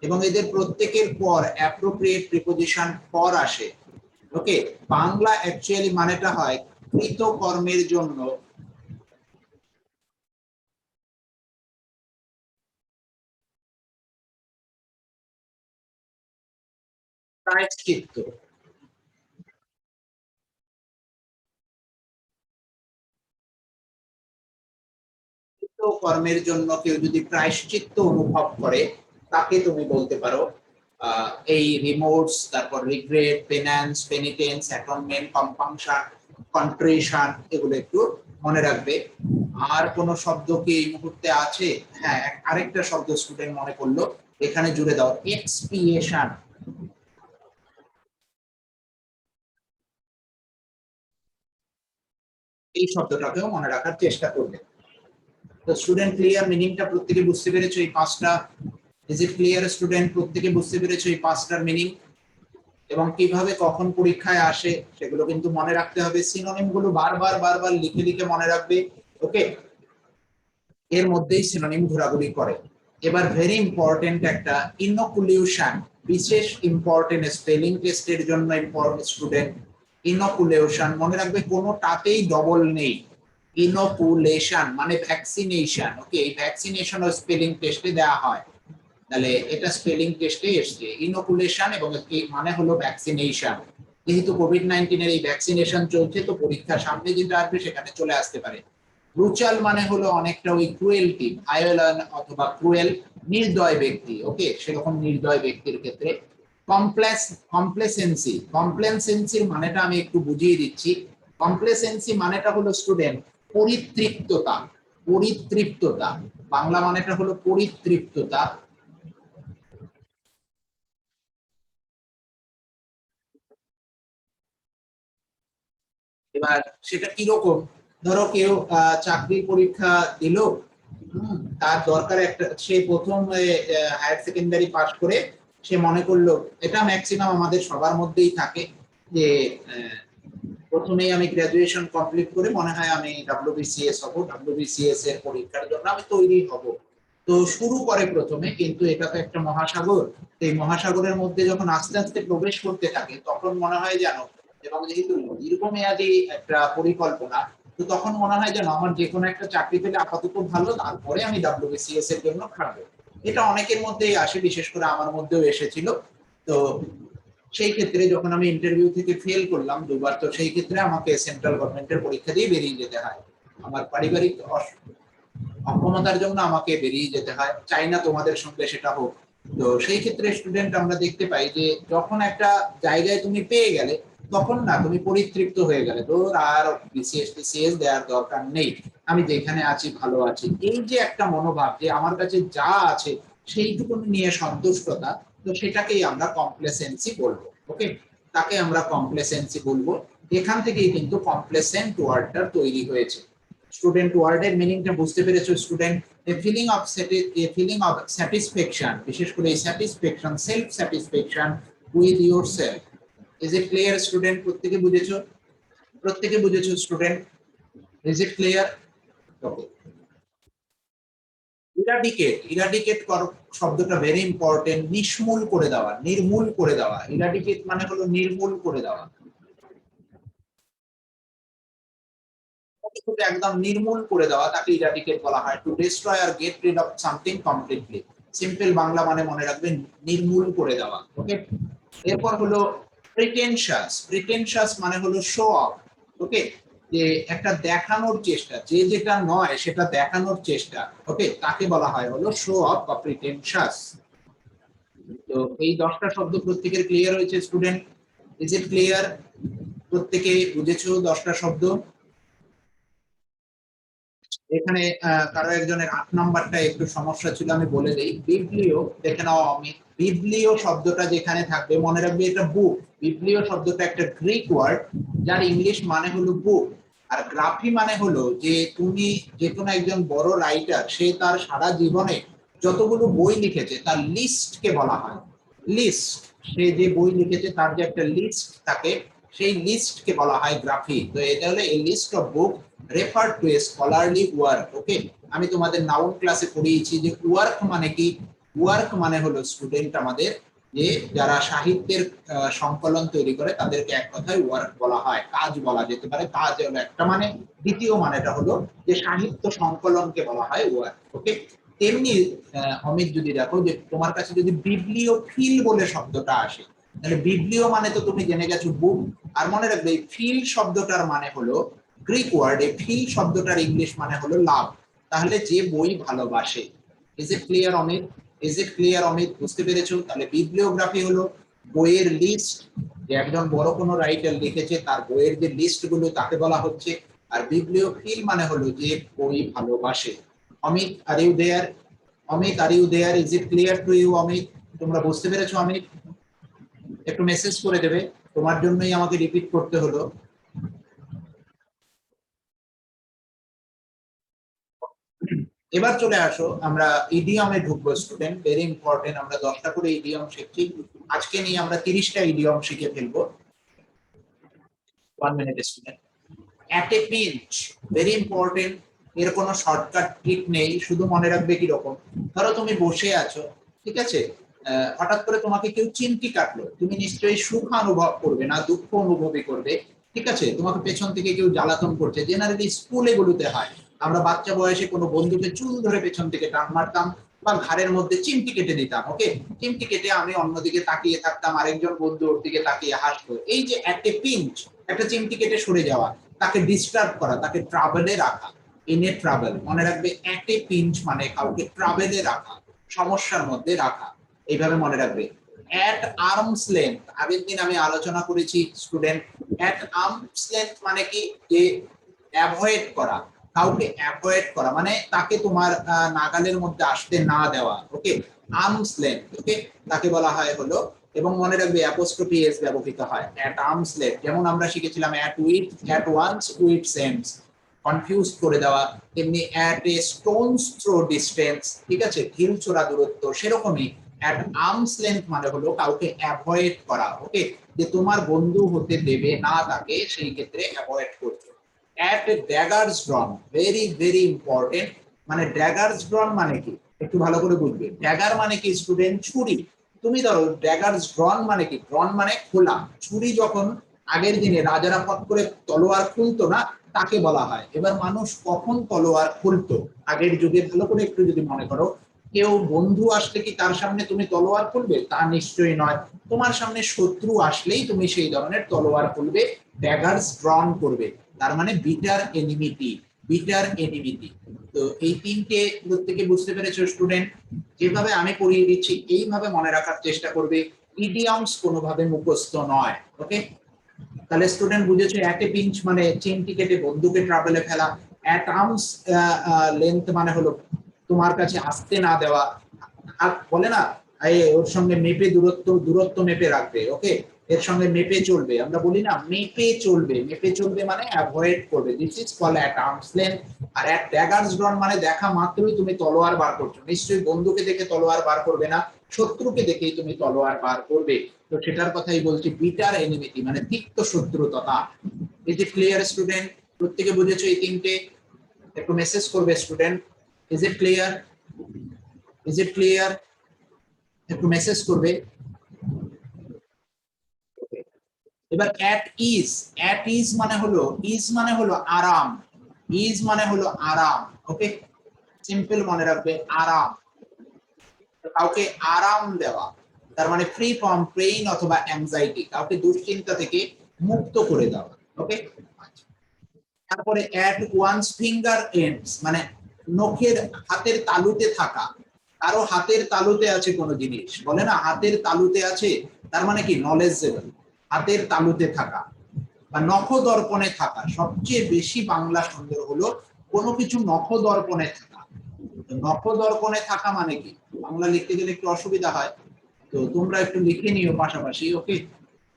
এবং এদের প্রত্যেকের পর অ্যাপ্রোপ্রিয়েট প্রিপোজিশন পর আসে। ওকে, বাংলা অ্যাকচুয়ালি মানেটা হয় কৃত কর্মের জন্য প্রায়শ্চিত্ত। কৃত কর্মের জন্য কেউ যদি প্রায়শ্চিত্ত অনুভব করে, তাকে তুমি বলতে পারো এই রিমোটস, তারপর রিগ্রেট, পেনান্স, পেনিটেন্স, অ্যাটনমেন্ট, কম্পাংশন, কন্ট্রিশন, এগুলো একটু মনে রাখবে। আর কোন শব্দ কি এই মুহূর্তে আছে? হ্যাঁ, আরেকটা শব্দ স্টুডেন্ট মনে করলো, এখানে জুড়ে দাও, এক্সপিয়েশন। এই শব্দটাকেও মনে রাখার চেষ্টা করবে। তো স্টুডেন্ট ক্লিয়ার, মিনিংটা প্রত্যেকে বুঝতে পেরেছো এই পাঁচটা? Is it clear student? প্রত্যেকে বুঝতে পেরেছো এই পাঁচটার মিনিং এবং কিভাবে কখন পরীক্ষায় আসে সেগুলো কিন্তু মনে রাখতে হবে। সিনোনিম গুলো বারবার বারবার লিখে লিখে মনে রাখবে। ওকে, এর মধ্যেই সিনোনিম ঘোরাঘুরি করে। এবার ভেরি ইম্পর্টেন্ট একটা ইনোকুলিউশন, বিশেষ ইম্পর্টেন্ট স্পেলিং টেস্টের জন্য ইম্পর্টেন্ট স্টুডেন্ট। ইনোকুলেশন মনে রাখবে, কোনোটাতেই ডবল নেই। ইনোকুলেশন মানে ভ্যাকসিনেশন। ওকে, এই ভ্যাকসিনেশন ও স্পেলিং টেস্টে দেওয়া হয়, তাহলে এটা স্পেলিং টেস্টে এসছে ইনোকুলেশন, এবং মানে হলো ভ্যাকসিনেশন। যেহেতু কোভিড-19 এর এই ভ্যাকসিনেশন চলছে, তো পরীক্ষা সামনে যেটা আসবে সেখানে চলে আসতে পারে। ব্রুচাল মানে হলো অনেকটা ওই ক্রুয়েলটি, ভায়োলেন্ট অথবা ক্রুয়েল, নির্দয় ব্যক্তি। ওকে, সেরকম নির্দয় ব্যক্তির ক্ষেত্রে। কমপ্লেক্স, কমপ্লেসেন্সি, কমপ্লেসেন্সির মানেটা আমি একটু বুঝিয়ে দিচ্ছি। কমপ্লেসেন্সি মানেটা হলো স্টুডেন্ট পরিতৃপ্ততা। পরিতৃপ্ততা বাংলা মানেটা হলো পরিতৃপ্ততা। এবার সেটা কিরকম, ধরো কেউ চাকরির পরীক্ষা দিল, তার দরকার একটা, সে প্রথম হায়ার সেকেন্ডারি পাস করে সে মনে করলো, এটা ম্যাক্সিমাম আমাদের সবার মধ্যেই থাকে, যে প্রথমেই আমি গ্রাজুয়েশন কমপ্লিট করে মনে হয় আমি ডাব্লিউবিসিএস হব, ডাব্লিউবিসিএস এর পরীক্ষার জন্য আমি তৈরি হব। তো শুরু করে প্রথমে, কিন্তু এটা তো একটা মহাসাগর, এই মহাসাগরের মধ্যে যখন আস্তে আস্তে প্রবেশ করতে থাকে তখন মনে হয় যেন, এবং যেহেতু দীর্ঘমেয়াদী একটা পরিকল্পনা, তো তখন মনে হয় যেন আমার যে কোনো একটা চাকরি পেলে আপাতত ভালো, তারপরে আমি WBCS এর জন্য খাটবো। এটা অনেকের মধ্যেই আসে, বিশেষ করে আমার মধ্যেও এসেছিল। তো সেই ক্ষেত্রে যখন আমি ইন্টারভিউ থেকে ফেল করলাম দুবার, তো সেই ক্ষেত্রে আমাকে সেন্ট্রাল গভর্নমেন্টের পরীক্ষা দিয়ে বেরিয়ে যেতে হয়। আমার পারিবারিক অক্ষমতার জন্য আমাকে বেরিয়ে যেতে হয়, চাই না তোমাদের সঙ্গে সেটা হোক। তো সেই ক্ষেত্রে স্টুডেন্ট আমরা দেখতে পাই যে যখন একটা জায়গায় তুমি পেয়ে গেলে, তখন না তুমি পরিতৃপ্ত হয়ে গেলে, তো আর বিসিএস টিসিএস দেওয়ার দরকার নেই, আমি যেখানে আছি ভালো আছি, এই যে একটা মনোভাব যে আমার কাছে যা আছে সেইটুকু নিয়ে সন্তুষ্টতা, তো সেটাকেই আমরা কমপ্লেসেন্সি বলবো। ওকে, তাকে আমরা কমপ্লেসেন্সি বলবো। এখান থেকেই কিন্তু কমপ্লেসেন্ট ওয়ার্ডটা তৈরি হয়েছে। স্টুডেন্ট ওয়ার্ডের মিনিংটা বুঝতে পেরেছো student? A feeling of satisfaction, বিশেষ করে এই satisfaction, self satisfaction with yourself. Is it clear student? প্রত্যেকে বুঝেছো? প্রত্যেকে বুঝেছো student? Is it clear? Okay. Eradicate, eradicate শব্দটা ভেরি ইম্পর্টেন্ট। নিষ্মূল করে দেওয়া, নির্মূল করে দেওয়া। ইরাডিকেট মানে হলো নির্মূল করে দেওয়া, একদম নির্মূল করে দেওয়া, তাকে ইরাডিকেট বলা হয়। To destroy or get rid of something completely. Simple Bangla মানে মনে রাখবেন নির্মূল করে দেওয়া। ওকে, এরপর হলো প্রিটেনশাস। প্রিটেনশাস মানে হলো শো অফ। ওকে, যে একটা দেখানোর চেষ্টা, যে যেটা নয় সেটা দেখানোর চেষ্টা, ওকে, তাকে বলা হয় হলো শো অফ বা প্রিটেনশাস। তো এই 10টা শব্দ প্রত্যেকের ক্লিয়ার হয়েছে স্টুডেন্ট? Is it clear? প্রত্যেকে বুঝেছো 10টা শব্দ? এখানে কারো একজনের 8 নাম্বারটা একটু সমস্যা ছিল, আমি বলে দেই। বিবলিও, দেখে নাও আমি, বিবলিও শব্দটা যেখানে থাকবে মনে রাখবে এটা বুক। বিবলিও শব্দটা একটা গ্রিক ওয়ার্ড, যার ইংলিশ মানে হলো বুক। আর গ্রাফি মানে হলো যে তুমি যে কোনো একজন বড় রাইটার, সে তার সারা জীবনে যতগুলো বই লিখেছে তার লিস্টকে বলা হয় লিস্ট। সে যে বই লিখেছে তার যে একটা লিস্ট থাকে, সেই লিস্টকে বলা হয় গ্রাফি। তো এটা হলো a list of book refer to a scholarly work. Okay, আমি তোমাদের নাউন ক্লাসে পড়িয়েছি যে ওয়ার্ক মানে কি। ওয়ার্ক মানে হলো স্টুডেন্ট আমাদের যে যারা সাহিত্যের সংকলন তৈরি করে তাদেরকে এক কথায় ওয়ার্ক বলা হয়, কাজ বলা যেতে পারে। কাজ হলো একটা মানে, দ্বিতীয় মানেটা হলো যে সাহিত্য সংকলনকে বলা হয় ওয়ার্ক। ওকে, তেমনি অমিত যদি দেখো যে তোমার কাছে যদি বিবলিওফিল বলে শব্দটা আসে, তাহলে বিবলিও মানে তো তুমি জেনে গেছো বুক, আর মনে রাখবে ফিল শব্দটার মানে হলো গ্রিক ওয়ার্ড, এই ফিল শব্দটার ইংলিশ মানে হলো লাভ। তাহলে যে বই ভালোবাসে। Is it clear Amit? Is it clear Amit? বুঝতে পেরেছো? তাহলে বিবলিওগ্রাফি হলো বইয়ের লিস্ট, যে একজন বড় কোনো রাইটার লিখেছে তার বইয়ের যে লিস্ট গুলো তাকে বলা হচ্ছে। আর বিবলিওফিল মানে হলো যে বই ভালোবাসে। Amit are you there? Amit are you there? Is it clear to you Amit? তোমরা বুঝতে পেরেছো অমিত? একটু মেসেজ করে দেবে, তোমার জন্যই আমাকে রিপিট করতে হলো। এবার চলে আসো, আমরা ইডিয়মে ঢুকবো স্টুডেন্ট, ভেরি ইম্পর্টেন্ট। আমরা 10টা করে ইডিয়ম শিখছি, আজকে নিয়ে আমরা 30টা ইডিয়ম শিখে ফেলবো। 1 minute student. At a pinch, very important. এর কোনো শর্টকাট ট্রিক নেই, শুধু মনে রাখবে কি রকম। ধরো তুমি বসে আছো, ঠিক আছে, হঠাৎ করে তোমাকে কেউ চিমটি কাটলো, তুমি নিশ্চয়ই সুখ অনুভব করবে না, দুঃখ অনুভবই করবে। ঠিক আছে, তোমাকে পেছন থেকে কেউ জ্বালাতন করছে, জেনারেলি স্কুলে গুলোতে হয়। আমরা বাচ্চা বয়সে কোনো বন্ধুকে চুল ধরে পেছন থেকে টান মারতাম বা ঘাড়ের মধ্যে চিমটি কেটে দিতাম। ওকে, চিমটি কেটে আমি অন্যদিকে তাকিয়ে থাকতাম, আরেকজন বন্ধু ওর দিকে তাকিয়ে হাসতো। এই যে একটা পিঞ্চ, একটা চিমটি কেটে সরে যাওয়া, তাকে ডিস্টার্ব করা, তাকে ট্রাভেলে রাখা। ইন এ ট্রাভেল, মনে রাখবে অ্যাট এ পিঞ্চ মানে কাউকে ট্রাভেলে রাখা, সমস্যার মধ্যে রাখা, এইভাবে মনে রাখবে। অ্যাট আর্মস লেন্থ, আগের দিন আমি আলোচনা করেছি স্টুডেন্ট। অ্যাট আর্মস লেন্থ মানে কি, যে অ্যাভয়েড করা, কাউকে অ্যাভয়েড করা মানে তাকে তোমার নাগালের মধ্যে আসতে না দেওয়া। ওকে, আর্মস লেন্থ, ওকে, তাকে বলা হয় হলো। এবং মনে রাখবে অ্যাপোস্ট্রফি এস ব্যবহৃত হয় অ্যাট আর্মস লেন্থ। যেমন আমরা শিখেছিলাম at with, at once, with সেমস, কনফিউজ করে দেওয়া। তেমনি at a stones throw distance, ঠিক আছে, ঢিল ছোড়া দূরত্ব, সেরকমই অ্যাট আর্মস লেন্থ মানে হলো কাউকে অ্যাভয়েড করা। ওকে, যে তোমার বন্ধু হতে দেবে না তাকে, সেই ক্ষেত্রে অ্যাভয়েড করছো। At a daggers ড্রন, very very important. মানে ড্যাগার্স ড্রন মানে কি একটু ভালো করে বুঝবে। ড্যাগার মানে কি স্টুডেন্ট? ছুরি। তুমি ধরো ড্যাগার্স ড্রন মানে কি, ড্রন মানে খোলা। ছুরি যখন আগের দিনে রাজারা ফট করে তলোয়ার খুলতো না, তাকে বলা হয়। এবার মানুষ কখন তলোয়ার খুলতো আগের যুগে, ভালো করে একটু যদি মনে করো, কেউ বন্ধু আসলে কি তার সামনে তুমি তলোয়ার খুলবে? তা নিশ্চয়ই নয়। তোমার সামনে শত্রু আসলেই তুমি সেই ধরনের তলোয়ার খুলবে, ড্যাগার্স ড্রন করবে। তার মানে বিটার এনিমিটি, বিটার এনিমিটি। তো এই তিনটে প্রত্যেকে বুঝতে পেরেছো স্টুডেন্ট? যেভাবে আমি পড়িয়ে দিচ্ছি এইভাবে মনে রাখার চেষ্টা করবে, ইডিয়মস কোনোভাবে মুখস্থ নয়। ওকে, তাহলে স্টুডেন্ট বুঝেছো, একে পিঞ্চ মানে চেন টিকেটে বন্দুকে ট্রাভেলে ফেলা, অ্যাট আর্মস লেন্থ মানে হলো তোমার কাছে আসতে না দেওয়া, আর বলে না ওর সঙ্গে মেপে দূরত্ব, দূরত্ব মেপে রাখবে। ওকে, এর সঙ্গে মেপে চলবে, আমরা বলি না মেপে চলবে, মেপে চলবে মানে অ্যাভয়েড করবে, this is call at arm's length. আর অ্যাট ড্যাগার্স ড্রন মানে দেখা মাত্রই তুমি তলোয়ার বার করছো, নিশ্চয়ই বন্ধুকে দেখে তলোয়ার বার করবে না, শত্রুকে দেখেই তুমি তলোয়ার বার করবে। তো সেটার কথাই বলছি, বিটার এনিমিটি মানে তিক্ত শত্রুতা। এই যে ক্লিয়ার স্টুডেন্ট? প্রত্যেকে বুঝেছো এই তিনটে? একটু মেসেজ করবে student, is it clear? Is it clear? একটু মেসেজ করবে। এবার অ্যাট ইজ, অ্যাট ইজ মানে হলো, ইজ মানে হলো আরাম, ইজ মানে হলো আরাম। ওকে, সিম্পল মনে রাখবে, আরাম, কাউকে আরাম দেওয়া, তার মানে ফ্রি ফ্রম পেইন অথবা অ্যাংজাইটি, কাউকে দুশ্চিন্তা থেকে মুক্ত করে দেওয়া। ওকে, তারপরে অ্যাট ওয়ান্স ফিঙ্গার এন্ডস মানে নখের, হাতের তালুতে থাকা, কারো হাতের তালুতে আছে কোনো জিনিস, বলে না হাতের তালুতে আছে, তার মানে কি নলেজেবল, হাতের তালুতে থাকা বা নখ দর্পণে থাকা। সবচেয়ে বেশি বাংলা সুন্দর হলো কোনো কিছু নখ দর্পণে থাকা। নখ দর্পণে থাকা মানে কি, বাংলা লিখতে গেলে একটু অসুবিধা হয়, তো তোমরা একটু লিখে নিও পাশাপাশি। ওকে,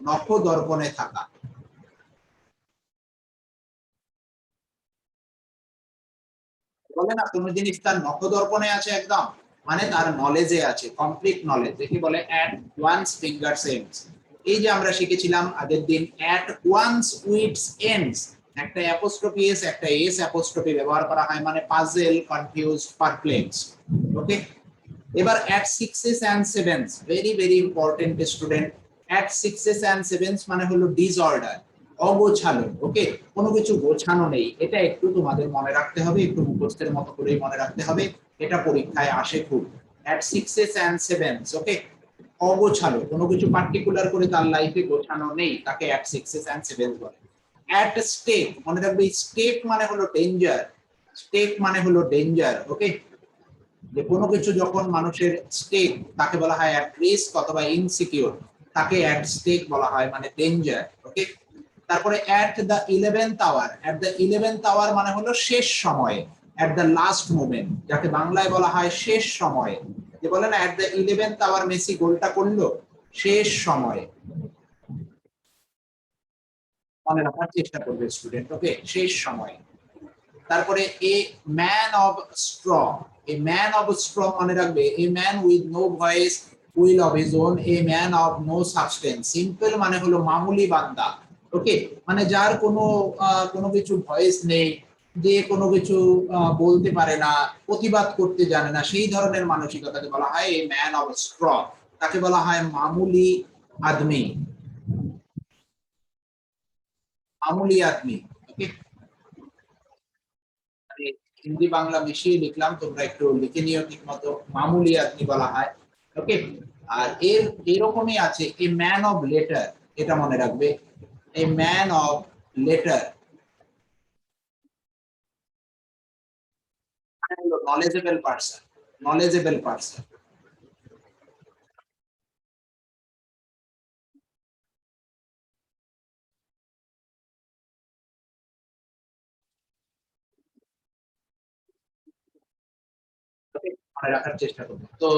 নখ দর্পণে থাকা, বলে না কোনো জিনিস তার নখদর্পণে আছে একদম, মানে তার নলেজে আছে, কমপ্লিট নলেজ, দেখি বলে অ্যাট ওয়ান্স ফিঙ্গার এন্ডস। এই যে আমরা শিখেছিলাম আগের দিন, অ্যাট ওয়ান্স উইটস এন্ডস, একটা অ্যাপোস্ট্রফি এস একটা এস অ্যাপোস্ট্রফি ব্যবহার করা হয়, মানে পাজেল, কনফিউজড, পারপ্লেক্স। ওকে, এবার at sixes and sevens, very very important student. At sixes and sevens মানে হলো ডিসঅর্ডার, অগোছালো। ওকে, কোনো কিছু গোছানো নেই, এটা একটু তোমাদের মনে রাখতে হবে, একটু মুখস্থের মতো করেই মনে রাখতে হবে, এটা পরীক্ষায় আসে খুব। অ্যাট সিক্সেস এন্ড সেভেন্স, ওকে, অগোছালো, কোনো কিছু পার্টিকুলার করে তার লাইফে গোছানো নেই, তাকে অ্যাট সিক্সেস এন্ড সেভেন্স বলে। অ্যাট স্টেক, মনে রাখবে স্টেক মানে হলো ডেঞ্জার, স্টেক মানে হলো ডেঞ্জার। ওকে, যে কোনো কিছু যখন মানুষের স্টেক, তাকে বলা হয় অ্যাট রিস্ক অথবা ইনসিকিউর, তাকে অ্যাট স্টেক বলা হয়, মানে ডেঞ্জার। ওকে, তারপরে at the 11th hour, at the 11th hour মানে হলো শেষ সময়ে, অ্যাট দ্য লাস্ট মোমেন্ট, যাকে বাংলায় বলা হয় শেষ সময়ে। যে বলে না at the 11th hour Messi গোলটা করলো, শেষ সময়ে, মনে রাখার চেষ্টা করবে স্টুডেন্ট। ওকে, শেষ সময়ে। তারপরে a man of straw, a man of straw মনে রাখবে, a man with no voice, will of his own, a man of no substance, simple মানে হলো মামুলি বান্দা। ওকে, মানে যার কোনো কোনো কিছু ভয়েস নেই, যে কোনো কিছু বলতে পারে না, প্রতিবাদ করতে জানে না, সেই ধরনের মানসিকতাকে বলা হয় এ ম্যান অফ স্ট্র, তাকে বলা হয় মামুলি আদমি, মামুলি আদমি। ওকে, হিন্দি বাংলা মিশিয়ে লিখলাম, তোমরা একটু লিখে নিও ঠিক মতো, মামুলি আদমি বলা হয়। ওকে, আর এরকমই আছে এ ম্যান অফ লেটার, এটা মনে রাখবে, এ ম্যান অফ লেটার মানে হলো নলেজেবল পারসন, নলেজেবল পারসন। মনে রাখার চেষ্টা করবো। তো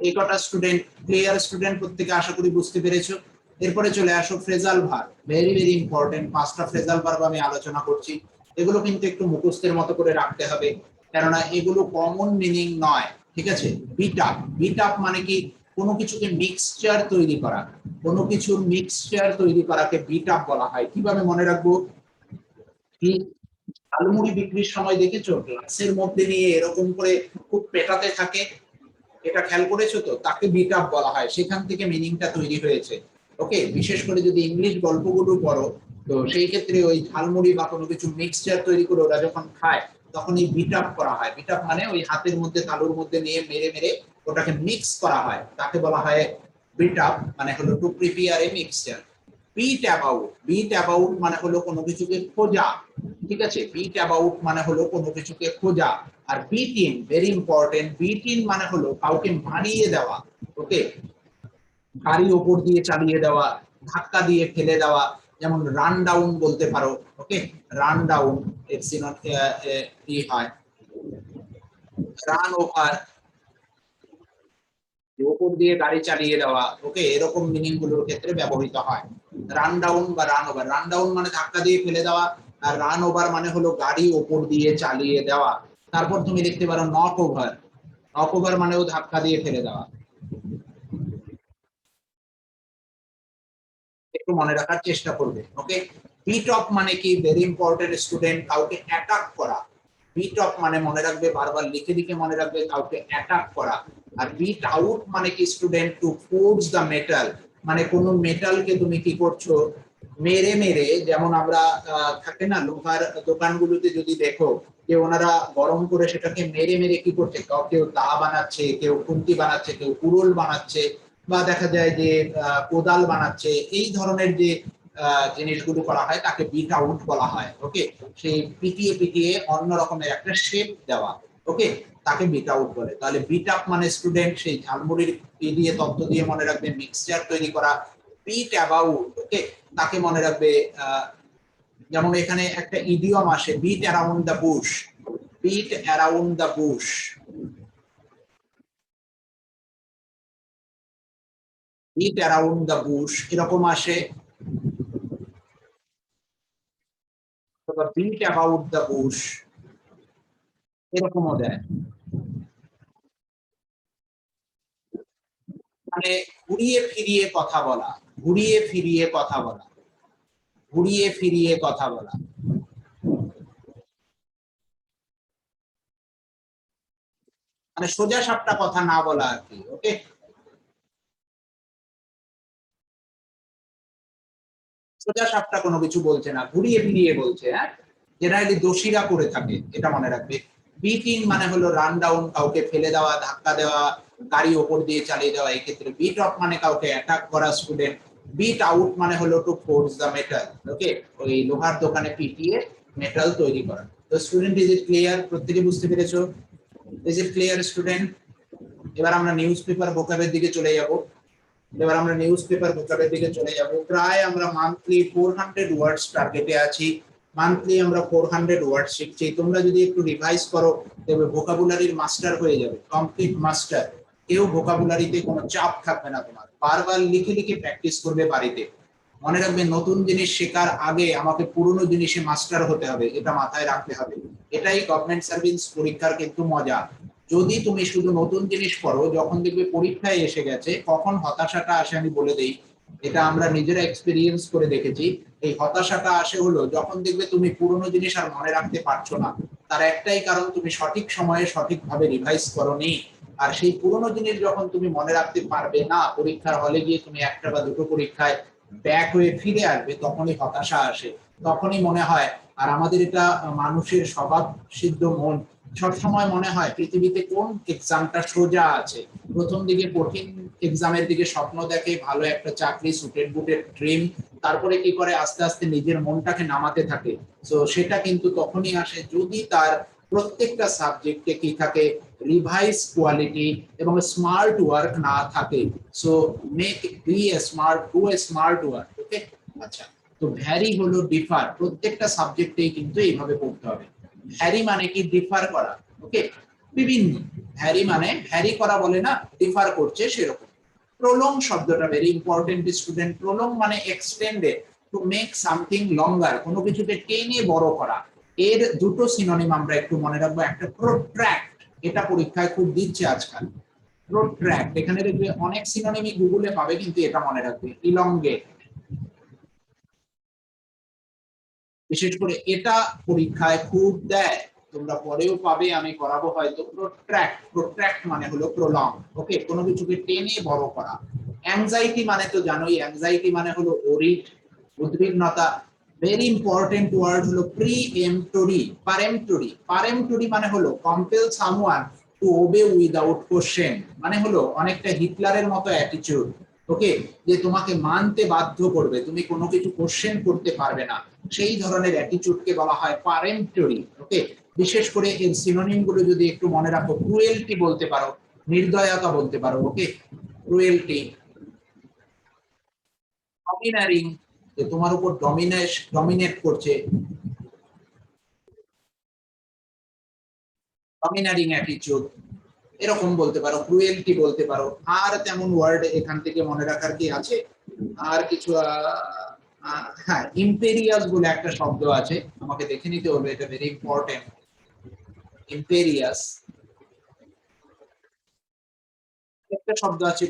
এই কটা স্টুডেন্ট ক্লিয়ার? স্টুডেন্ট প্রত্যেকে আশা করি বুঝতে পেরেছো। এরপরে চলে আসো phrasal verb, very very important, পাঁচটা ফ্রেজাল ভার্ব আমি আলোচনা করছি, এগুলো কিন্তু একটু মুখস্থের মতো করে রাখতে হবে, কেননা এগুলো কমন মিনিং নয়। ঠিক আছে, বিট আপ, বিট আপ মানে কি, কোনো কিছুকে মিক্সচার তৈরি করা, কোনো কিছুর মিক্সচার তৈরি করাকে বিট আপ বলা হয়। কিভাবে মনে রাখবো? কি, ঝালমুড়ি বিক্রির সময় দেখেছো গ্লাসের মধ্যে নিয়ে এরকম করে খুব পেটাতে থাকে, এটা খেয়াল করেছো তো, তাকে বিট আপ বলা হয়, সেখান থেকে মিনিংটা তৈরি হয়েছে। ওকে, বিশেষ করে যদি ইংলিশ গল্পগুলো পড়ো, তো সেই ক্ষেত্রে ওই ঝালমুড়ি বা কোনো কিছু মিক্সচার তৈরি করে ওরা যখন খায় তখন এই বিট আপ করা হয়। বিট আপ মানে ওই হাতের মধ্যে তালুর মধ্যে নিয়ে মেরে মেরে ওটাকে মিক্স করা হয়, তাকে বলা হয় বিট আপ, মানে হলো to prepare a mixture. Beat about মানে হলো কোনো কিছুকে খোঁজা, ঠিক আছে। বিট অ্যাবাউট মানে হলো কোনো কিছুকে খোঁজা। আর beat in, very important, beat in মানে হলো কাউকে মারিয়ে দেওয়া। ওকে, গাড়ি ওপর দিয়ে চালিয়ে দেওয়া, ধাক্কা দিয়ে ফেলে দেওয়া, যেমন রান ডাউন বলতে পারো। ওকে, রান ডাউন হয়, রান ওভার, ওপর দিয়ে গাড়ি চালিয়ে দেওয়া। ওকে, এরকম মিনিং গুলোর ক্ষেত্রে ব্যবহৃত হয় রান ডাউন বা রান ওভার। রান ডাউন মানে ধাক্কা দিয়ে ফেলে দেওয়া, আর রান ওভার মানে হলো গাড়ি ওপর দিয়ে চালিয়ে দেওয়া। তারপর তুমি দেখতে পারো নক ওভার, নক ওভার মানেও ধাক্কা দিয়ে ফেলে দেওয়া। একটু মনে রাখার চেষ্টা করবে। ওকে, বিট অফ মানে কি, ভেরি ইম্পর্টেন্ট স্টুডেন্ট, কাউকে অ্যাটাক করা। বিট অফ মানে মনে রাখবে, বারবার লিখে লিখে মনে রাখবে, কাউকে অ্যাটাক করা। আর বিট আউট মানে কি student, to force the metal, মানে কোন মেটালকে তুমি কি করছো, মেরে মেরে। যেমন আমরা থাকে না লোহার দোকানগুলোতে যদি দেখো যে ওনারা গরম করে সেটাকে মেরে মেরে কি করছে, কেউ দা বানাচ্ছে, কেউ খুন্তি বানাচ্ছে, কেউ কুড়োল বানাচ্ছে, বা দেখা যায় যে কোদাল বানাচ্ছে। এই ধরনের যে জিনিসগুলো করা হয় তাকে বিট আউট বলা হয়। ওকে, সেই পিটিয়ে পিটিয়ে অন্য রকমের একটা শেপ দেওয়া। ওকে, তাকে বিট আউট বলে। তাহলে বিট আপ মানে স্টুডেন্ট সেই ঝালমুড়ির দিয়ে তত্ত্ব দিয়ে মনে রাখবে মিক্সচার তৈরি করা। বিট অ্যাবাউট, ওকে, তাকে মনে রাখবে যেমন এখানে একটা ইডিয়ম আসে, bit around the Bush, bit around the Bush, bit around the Bush, এরকম আসে। বিট অ্যাবাউট দ্য বুশ, এরকমও দেয়। মানে ঘুরিয়ে ফিরিয়ে কথা বলা, ঘুরিয়ে ফিরিয়ে কথা বলা, ঘুরিয়ে ফিরিয়ে কথা বলা। মানে সোজা সাপটা কথা না বলা আর কি। ওকে, সোজা সাপটা কোনো কিছু বলছে না, ঘুরিয়ে ফিরিয়ে বলছে। হ্যাঁ, জেনারেলি দোষীরা করে থাকে, এটা মনে রাখবে। বিট ইন মানে হলো রান ডাউন, কাউকে ফেলে দেওয়া, ধাক্কা দেওয়া, গাড়ি ওপর দিয়ে চালিয়ে দেওয়া। এই ক্ষেত্রে বিট অফ মানে কাউকে অ্যাটাক করা স্টুডেন্ট। বিট আউট মানে হলো টু ফোর্স দ্য মেটাল। ওকে, ওই লোহার দোকানে পিটিয়ে মেটাল তৈরি করা। তো স্টুডেন্ট, ইজ ইট ক্লিয়ার? প্রত্যেকে বুঝতে পেরেছো? Is it clear student? এবার আমরা নিউজ পেপার ভোকাবের দিকে চলে যাব। এবার আমরা নিউজ পেপার ভোকাবের দিকে চলে যাব। প্রায় আমরা মান্থলি 400 ওয়ার্ডস টার্গেটে আছি। মান্থলি আমরা 400 ওয়ার্ড শিখছি। তোমরা যদি একটু রিভাইজ করো তবে ভোকাবুলারির মাস্টার হয়ে যাবে, কমপ্লিট মাস্টার। কেউ ভোকাবুলারিতে কোনো চাপ থাকবে না তোমার, বারবার লিখে লিখে প্র্যাকটিস করবে বাড়িতে। মনে রাখবে, নতুন জিনিস শেখার আগে আমাকে পুরনো জিনিসে মাস্টার হতে হবে, এটা মাথায় রাখতে হবে। এটাই গভর্নমেন্ট সার্ভিস পরীক্ষার কিন্তু মজা। যদি তুমি শুধু নতুন জিনিস পড়ো, যখন দেখবে পরীক্ষায় এসে গেছে কখন হতাশাটা আসে আমি বলে দেই। এটা আমরা নিজেরা এক্সপেরিয়েন্স করে দেখেছি। এই হতাশাটা আসে হলো যখন দেখবে তুমি পুরনো জিনিস আর মনে রাখতে পারছো না। তার একটাই কারণ, তুমি সঠিক সময়ে সঠিকভাবে রিভাইজ করোনি। আর সেই পুরনো জিনিস যখন তুমি মনে রাখতে পারবে না, পরীক্ষার হলে গিয়ে তুমি একটা বা দুটো পরীক্ষায় ব্যাক হয়ে ফিরে আসবে, তখনই হতাশা আসে। তখনই মনে হয়, আর আমাদের এটা মানুষের স্বভাব সিদ্ধ মন, সবসময় মনে হয় পৃথিবীতে কোন এক্সামটা সোজা আছে। প্রথম দিকে কঠিন এক্সামের দিকে স্বপ্ন দেখে, ভালো একটা চাকরি, সুটেড বুটেড ড্রিম। তারপরে কি করে, আস্তে আস্তে নিজের মনটাকে নামাতে থাকে। তো সেটা কিন্তু তখনই আসে যদি তার প্রত্যেকটা সাবজেক্টে কি থাকে, রিভাইজ কোয়ালিটি এবং স্মার্ট ওয়ার্ক না থাকে। So make be a smart, do a smart work. Okay, আচ্ছা। তো ভ্যারি হলো ডিফার, প্রত্যেকটা সাবজেক্টেই কিন্তু এইভাবে পড়তে হবে। ভ্যারি মানে কি, ডিফার করা। ওকে, বিভিন্ন। ভ্যারি মানে ভ্যারি করা বলে না, ডিফার করছে সেরকম। প্রলং শব্দটা ভেরি ইম্পর্টেন্ট স্টুডেন্ট। প্রলং মানে এক্সটেন্ডেড, টু মেক সামথিং লঙ্গার, কোনো কিছুকে টেনে বড় করা। এর দুটো সিনোনিম আমরা একটু মনে রাখবো। একটা প্রোট্র্যাক্ট, এটা পরীক্ষায় খুব দিচ্ছে আজকাল। প্রোট্র্যাক্ট, এখানে দেখবে অনেক সিনোনিমই গুগলে পাবে, কিন্তু এটা মনে রাখবে, ইলংগেট। বিশেষ করে এটা পরীক্ষায় খুব দেয়, তোমরা পরেও পাবে, আমি করাবো হয়তো। প্রোট্র্যাক্ট, প্রোট্র্যাক্ট মানে হলো প্রলং। ওকে, কোনো কিছুকে টেনে বড় করা। অ্যাংজাইটি মানে তো জানোই, অ্যাংজাইটি মানে হলো ওরিড, উদ্বিগ্নতা। ভেরি ইম্পর্টেন্ট ওয়ার্ড হলো প্রিএম্পটরি। পারেম্পটরি মানে হলো compel someone to ওবে without question, মানে হলো অনেকটা হিটলারের মতো অ্যাটিটিউড। ওকে, যে তোমাকে মানতে বাধ্য করবে, তুমি কোনো কিছু কোশ্চেন করতে পারবে না, সেই ধরনের অ্যাটিটিউডকে বলা হয় পারেম্পটরি। ওকে, বিশেষ করে এর সিনোনিম গুলো যদি একটু মনে রাখো, ক্রুয়েলটি বলতে পারো, নির্দয়তা বলতে পারো। ওকে, ক্রুয়েলটি। ডমিনারিং, যে তোমার উপর ডমিনেট করছে, ডমিনারিং অ্যাটিটিউড, এরকম বলতে পারো, ক্রুয়েলটি বলতে পারো। আর তেমন ওয়ার্ড এখান থেকে মনে রাখার কি আছে? আর কিছু হ্যাঁ, ইম্পেরিয়াস বলে একটা শব্দ আছে, আমাকে দেখে নিতে হবে, এটা ভেরি ইম্পর্টেন্ট। ইম্পেরিয়াস একটা শব্দ আছে,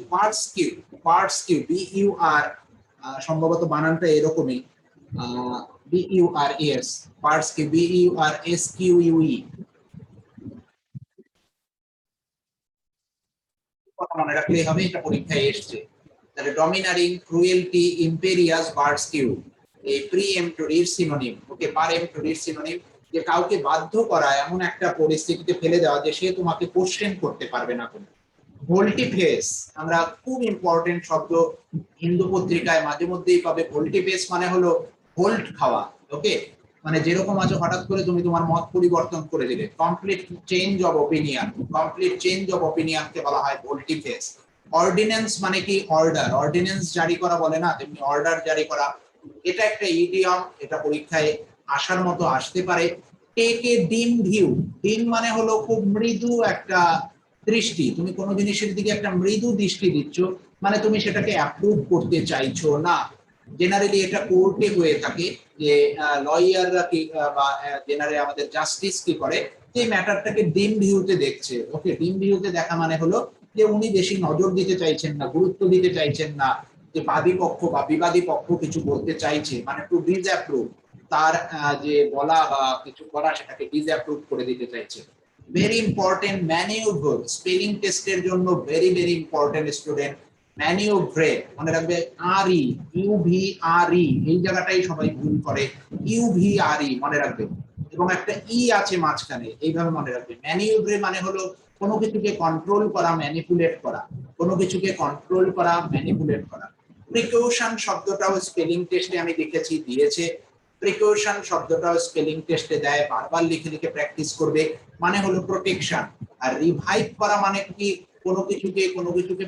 parts Q, B U R, সম্ভবত বানানটা এরকমই, B U R S, parts Q, B U R S Q U E. মনে রাখলেই হবে, এটা পরীক্ষায় এসছে। তাহলে ডমিনারিং, ক্রুয়েলটি, ইম্পেরিয়াস, বার্ডস্কিউ, এই প্রিএম্পটরির সিনোনিম। ওকে, পারএম্পটরির সিনোনিম, যে কাউকে বাধ্য করা, এমন একটা পরিস্থিতিতে ফেলে দেওয়া যে সে তোমাকে কোশ্চেন করতে পারবে না কোনো। ভোল্টিফেস, আমরা খুব ইম্পর্টেন্ট শব্দ হিন্দু পত্রিকায় মাঝে মধ্যেই পাবে। ভোল্টিফেস মানে হলো ভোল্ট খাওয়া। ওকে, মানে যেরকম আছে হঠাৎ করে তুমি তোমার মত পরিবর্তন করে দিলে, complete change of opinion, complete change of ওপিনিয়নকে বলা হয় ভোল্টিফেস। অর্ডিন্যান্স মানে কি? অর্ডার, অর্ডিন্যান্স জারি করা বলে না, তেমনি অর্ডার জারি করা, এটা একটা ইডিয়ম, এটা পরীক্ষায় আসার মতো আসতে পারে। টেক এ ডিম ভিউ, ডিম মানে হলো খুব মৃদু একটা দৃষ্টি, তুমি কোনো জিনিসের দিকে একটা মৃদু দৃষ্টি দিচ্ছ, মানে তুমি সেটাকে অ্যাপ্রুভ করতে চাইছো না। জেনারেলি এটা কোর্টে হয়ে থাকে, যে লয়াররা কি বা জেনারেলি আমাদের জাস্টিস কি করে, যে ম্যাটারটাকে ডিম ভিউতে দেখছে। ওকে, ডিম ভিউতে দেখা মানে হলো যে উনি বেশি নজর দিতে চাইছেন না, গুরুত্ব দিতে চাইছেন না, যে বাদী পক্ষ বা বিবাদী পক্ষ কিছু বলতে চাইছে, মানে টু ডিসঅ্যাপ্রুভ, তার যে বলা বা কিছু করা সেটাকে ডিসঅ্যাপ্রুভ করে দিতে চাইছে। ভেরি ইম্পর্টেন্ট ম্যানিউভার, স্পেলিং টেস্টের জন্য ভেরি ভেরি ইম্পর্টেন্ট স্টুডেন্ট। ম্যানিউভ্রে মনে রাখবে, আর ই, ইউ ভি আর ই, এই জায়গাটাই সবাই ভুল করে, ইউ ভি আর ই মনে রাখবে, এবং একটা ই আছে মাঝখানে, এইভাবে মনে রাখবে। ম্যানিউভ্রে মানে হলো কোনো কিছুকে কন্ট্রোল করা, ম্যানিপুলেট করা, কোনো কিছুকে কন্ট্রোল করা, ম্যানিপুলেট করা। প্রিকশন শব্দটাও স্পেলিং টেস্টে আমি দেখেছি দিয়েছে, প্রিকশন শব্দটাও স্পেলিং টেস্টে দেয়, বারবার লিখে লিখে প্র্যাকটিস করবে, মানে হলো প্রোটেকশন। আর রিভাইভ করা মানে কি? কোনো কিছুকে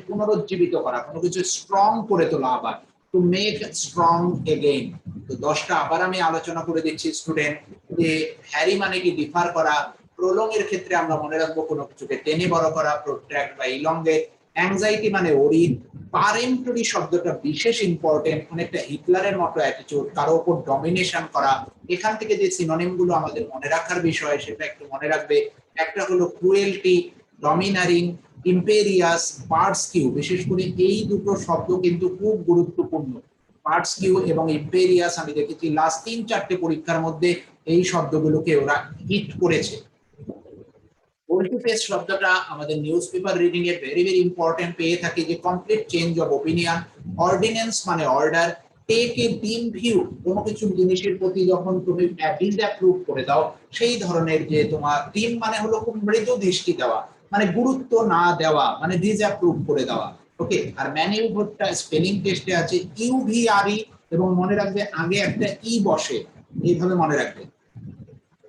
পুনরুজ্জীবিত করা, কোনো কিছু স্ট্রং করে তোলা, আবার টু মেক স্ট্রং এগেইন। তো 10টা আবার আমি আলোচনা করে দিচ্ছি স্টুডেন্ট, যে ভ্যারি মানে কি? ডিফার করা। প্রলং এর ক্ষেত্রে আমরা মনে রাখবো কোনো কিছুকে টেনে বড় করা, প্রোট্রাক্ট বা ইলংগেট। অ্যাংজাইটি মানে ওরিড। পারেন্টরি শব্দটা বিশেষ ইম্পর্টেন্ট, অনেকটা হিটলারের মতো অ্যাটিটিউড, কারো উপর ডমিনেশন করা। এখান থেকে যে সিনোনিম গুলো আমাদের মনে রাখার বিষয় সেটা একটু মনে রাখবে। একটা হলো ক্রুয়েলটি, ডমিনারিং, ইম্পেরিয়াস, বার্ডস্কিউ। বিশেষ করে এই দুটো শব্দ কিন্তু খুব গুরুত্বপূর্ণ। বার্ডস্কিউ এবং ইম্পেরিয়াস আমি দেখেছি লাস্ট 3-4টে পরীক্ষার মধ্যে এই শব্দগুলোকে ওরা হিট করেছে। ভোল্টিফেস শব্দটা আমাদের news paper reading a very very important পেয়ে থাকি, যে complete change of opinion. Ordinance মানে অর্ডার। টেক এ ডিম ভিউ, কোনো কিছু জিনিসের প্রতি যখন তুমি ডিসঅ্যাপ্রুভ করে দাও, সেই ধরনের, যে তোমার ডিম মানে হলো খুব মৃদু দৃষ্টি দেওয়া, মানে গুরুত্ব না দেওয়া, মানে ডিসঅ্যাপ্রুভ করে দেওয়া। ওকে, আর ম্যানিউভারটা স্পেলিং টেস্টে আছে ইউভিআরই, এবং মনে রাখবে আগে একটা ই বসে, এইভাবে মনে রাখবে।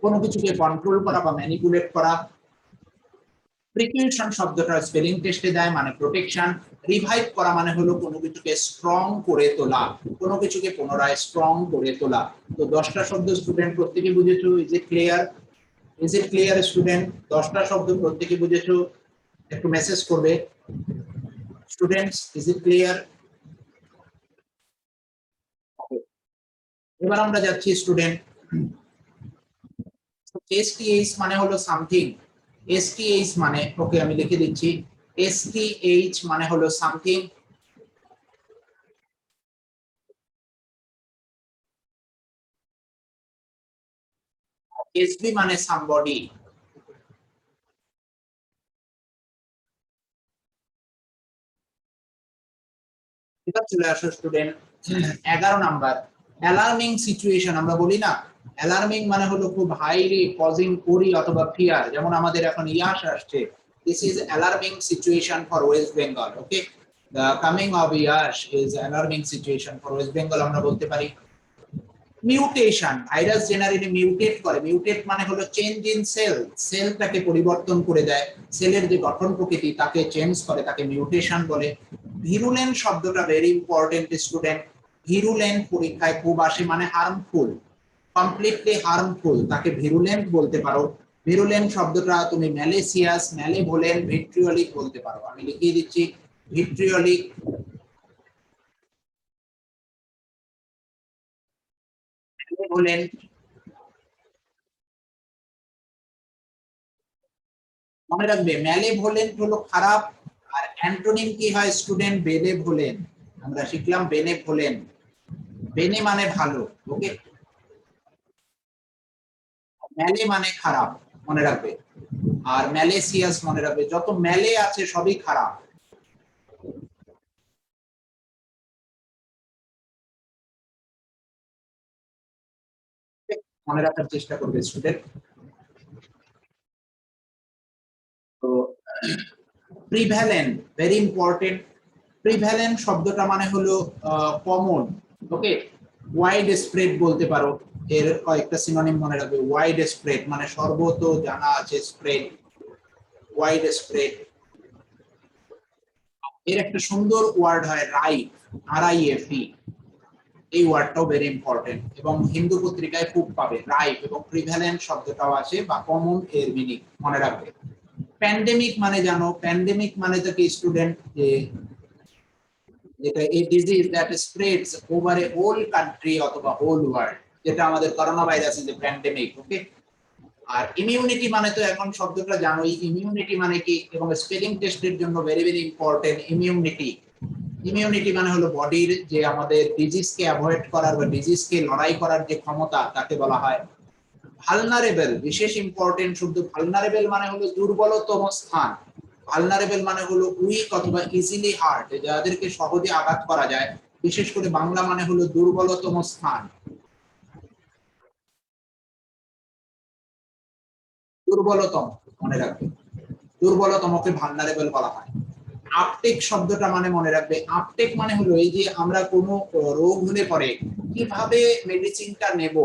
কোনো কিছুকে কন্ট্রোল করা বা ম্যানিপুলেট করা। প্রিকশন শব্দটা স্পেলিং টেস্টে দেয়, মানে প্রোটেকশন। রিভাইভ করা মানে হলো কোনো কিছুকে স্ট্রং করে তোলা, কোনো কিছুকে পুনরায় স্ট্রং করে তোলা। তো 10টা শব্দ স্টুডেন্ট প্রত্যেকে বুঝেছো? Is it clear? Is it clear student? 10টা শব্দ প্রত্যেকে বুঝেছো? একটু মেসেজ করবে স্টুডেন্টস, ইজ ইট ক্লিয়ার? এবার আমরা যাচ্ছি স্টুডেন্ট, এসটিএইচ মানে হলো সামথিং। এসটিএইচ মানে, ওকে আমি লিখে দিচ্ছি, এসটিএইচ মানে হলো সামথিং। এসবি মানে সামবডি। এবার চলে আসো স্টুডেন্ট 11 নাম্বার। অ্যালার্মিং সিচুয়েশন আমরা বলি না, অ্যালার্মিং মানে হলো খুব হাইলি কজিং ওরি অথবা ফিয়ার, যেমন আমাদের এখন ইয়াস আসছে, this is alarming situation for West Bengal. Okay, the coming of yes is alarming situation for West Bengal আমরা বলতে পারি। মিউটেশন, ভাইরাস জেনারেলি মিউটেট করে, মিউটেট মানে হলো চেঞ্জ ইন সেল, সেলটাকে পরিবর্তন করে দেয়, সেলের যে গঠন প্রকৃতি তাকে চেঞ্জ করে, তাকে মিউটেশন বলে। ভিরুলেন্ট শব্দটা ভেরি ইম্পর্টেন্ট স্টুডেন্ট, ভিরুলেন্ট পরীক্ষায় খুব আসে, মানে হার্মফুল, কমপ্লিটলি হার্মফুল, তাকে ভিরুলেন্ট বলতে পারো। ভিরুলেন্ট শব্দটা তুমি ম্যালেসিয়াস, ম্যালেভোলেন্ট, ভিট্রিওলিক বলতে পারো। আমি লিখিয়ে দিচ্ছি, ভিট্রিওলিক, ম্যালেভোলেন্ট। মনে রাখবে ম্যালেভোলেন্ট হলো খারাপ, আর অ্যান্টোনিম কি হয় স্টুডেন্ট? বেনেভোলেন্ট। আমরা শিখলাম বেনেভোলেন্ট, বেনে মানে ভালো, ওকে, ম্যালে মানে খারাপ, মনে রাখবে। আর ম্যালেসিয়াস মনে রাখবে, যত ম্যালে আছে সবই খারাপ। মনে রাখার চেষ্টা করবে স্টুডেন্ট। তো প্রিভ্যালেন্ট, ভেরি ইম্পর্টেন্ট। প্রিভ্যালেন্ট শব্দটা মানে হলো কমন, ওকে, ওয়াইড স্প্রেড বলতে পারো। এর কয়েকটা সিনোনিম মনে রাখবে, ওয়াইড স্প্রেড মানে সর্বত জানা আছে, স্প্রেড, ওয়াইড স্প্রেড। এর একটা সুন্দর ওয়ার্ড হয় রাইফ, RIFE, এই ওয়ার্ডটাও ভেরি ইম্পর্টেন্ট, এবং হিন্দু পত্রিকায় খুব পাবে রাইফ, এবং প্রিভ্যালেন্ট শব্দটাও আছে বা কমন এর মিনিং মনে রাখবে। প্যান্ডেমিক মানে জানো, প্যান্ডেমিক মানে তো কি স্টুডেন্ট, যে যেটা এই disease that spreads over a whole country অথবা হোল ওয়ার্ল্ড, যেটা আমাদের corona virus is a pandemic. Okay, আর ইমিউনিটি মানে তো এখন শব্দটা জানোই, ইমিউনিটি মানে কি, এবং স্পেলিং টেস্টের জন্য very very important immunity. Immunity মানে হলো বডির যে আমাদের ডিজিজকে অ্যাভয়েড করার বা ডিজিজকে লড়াই করার যে ক্ষমতা, তাকে বলা হয়। ভালনারেবল, বিশেষ ইম্পর্টেন্ট শব্দ, ভালনারেবল মানে হলো দুর্বলতম স্থান, ভালনারেবল মানে হলো উইক অথবা ইজিলি হার্ট, যাদেরকে সহজে আঘাত করা যায়, বিশেষ করে বাংলা মানে হলো দুর্বলতম স্থান, দুর্বলতম, মনে রাখবে, দুর্বলতমকে ভালনারেবল বলা হয়। আপটেক শব্দটা মানে মনে রাখবে, আপটেক মানে হলো এই যে আমরা কোনো রোগ হলে পরে কিভাবে মেডিসিনটা নেব,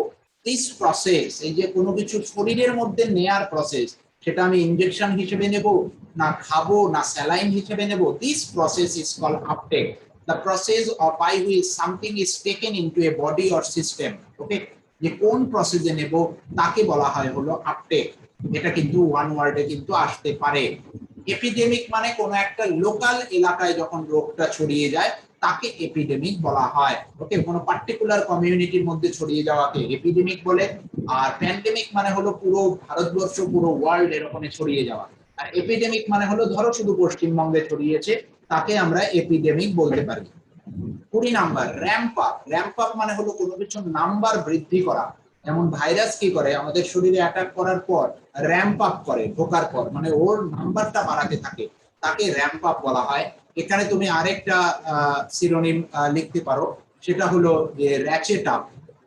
দিস প্রসেস, এই যে কোনো কিছু শরীরের মধ্যে নেয়ার প্রসেস, সেটা আমি ইনজেকশন হিসেবে নেব, না খাবো, না স্যালাইন হিসেবে নেব, this process is called uptake, the process of by which something is taken into a body or system. Okay, যে কোন প্রসেসে নেব তাকে বলা হয় হলো আপটেক। এটা কিন্তু ওয়ান ওয়ার্ডে কিন্তু আসতে পারে। এপিডেমিক মানে কোনো একটা লোকাল এলাকায় যখন রোগটা ছড়িয়ে যায় তাকে এপিডেমিক বলা হয়। ওকে, কোনো পার্টিকুলার কমিউনিটির মধ্যে ছড়িয়ে যাওয়াকে এপিডেমিক বলে। আর প্যান্ডেমিক মানে হলো পুরো ভারতবর্ষ, পুরো ওয়ার্ল্ড এরকমই ছড়িয়ে যাওয়া। আর এপিডেমিক মানে হলো ধরো শুধু পশ্চিমবঙ্গে ছড়িয়েছে, তাকে আমরা এপিডেমিক বলতে পারি। 20 number ramp up, ramp up মানে হলো কোনো কিছুর নাম্বার বৃদ্ধি করা। যেমন ভাইরাস কি করে, আমাদের শরীরে অ্যাটাক করার পর র্যাম্প আপ করে, ঢোকার পর মানে ওর নাম্বারটা বাড়াতে থাকে, তাকে র্যাম্প আপ বলা হয়। এখানে তুমি আরেকটা সিনোনিম লিখতে পারো, সেটা হলো যে র্যাচেট আপ,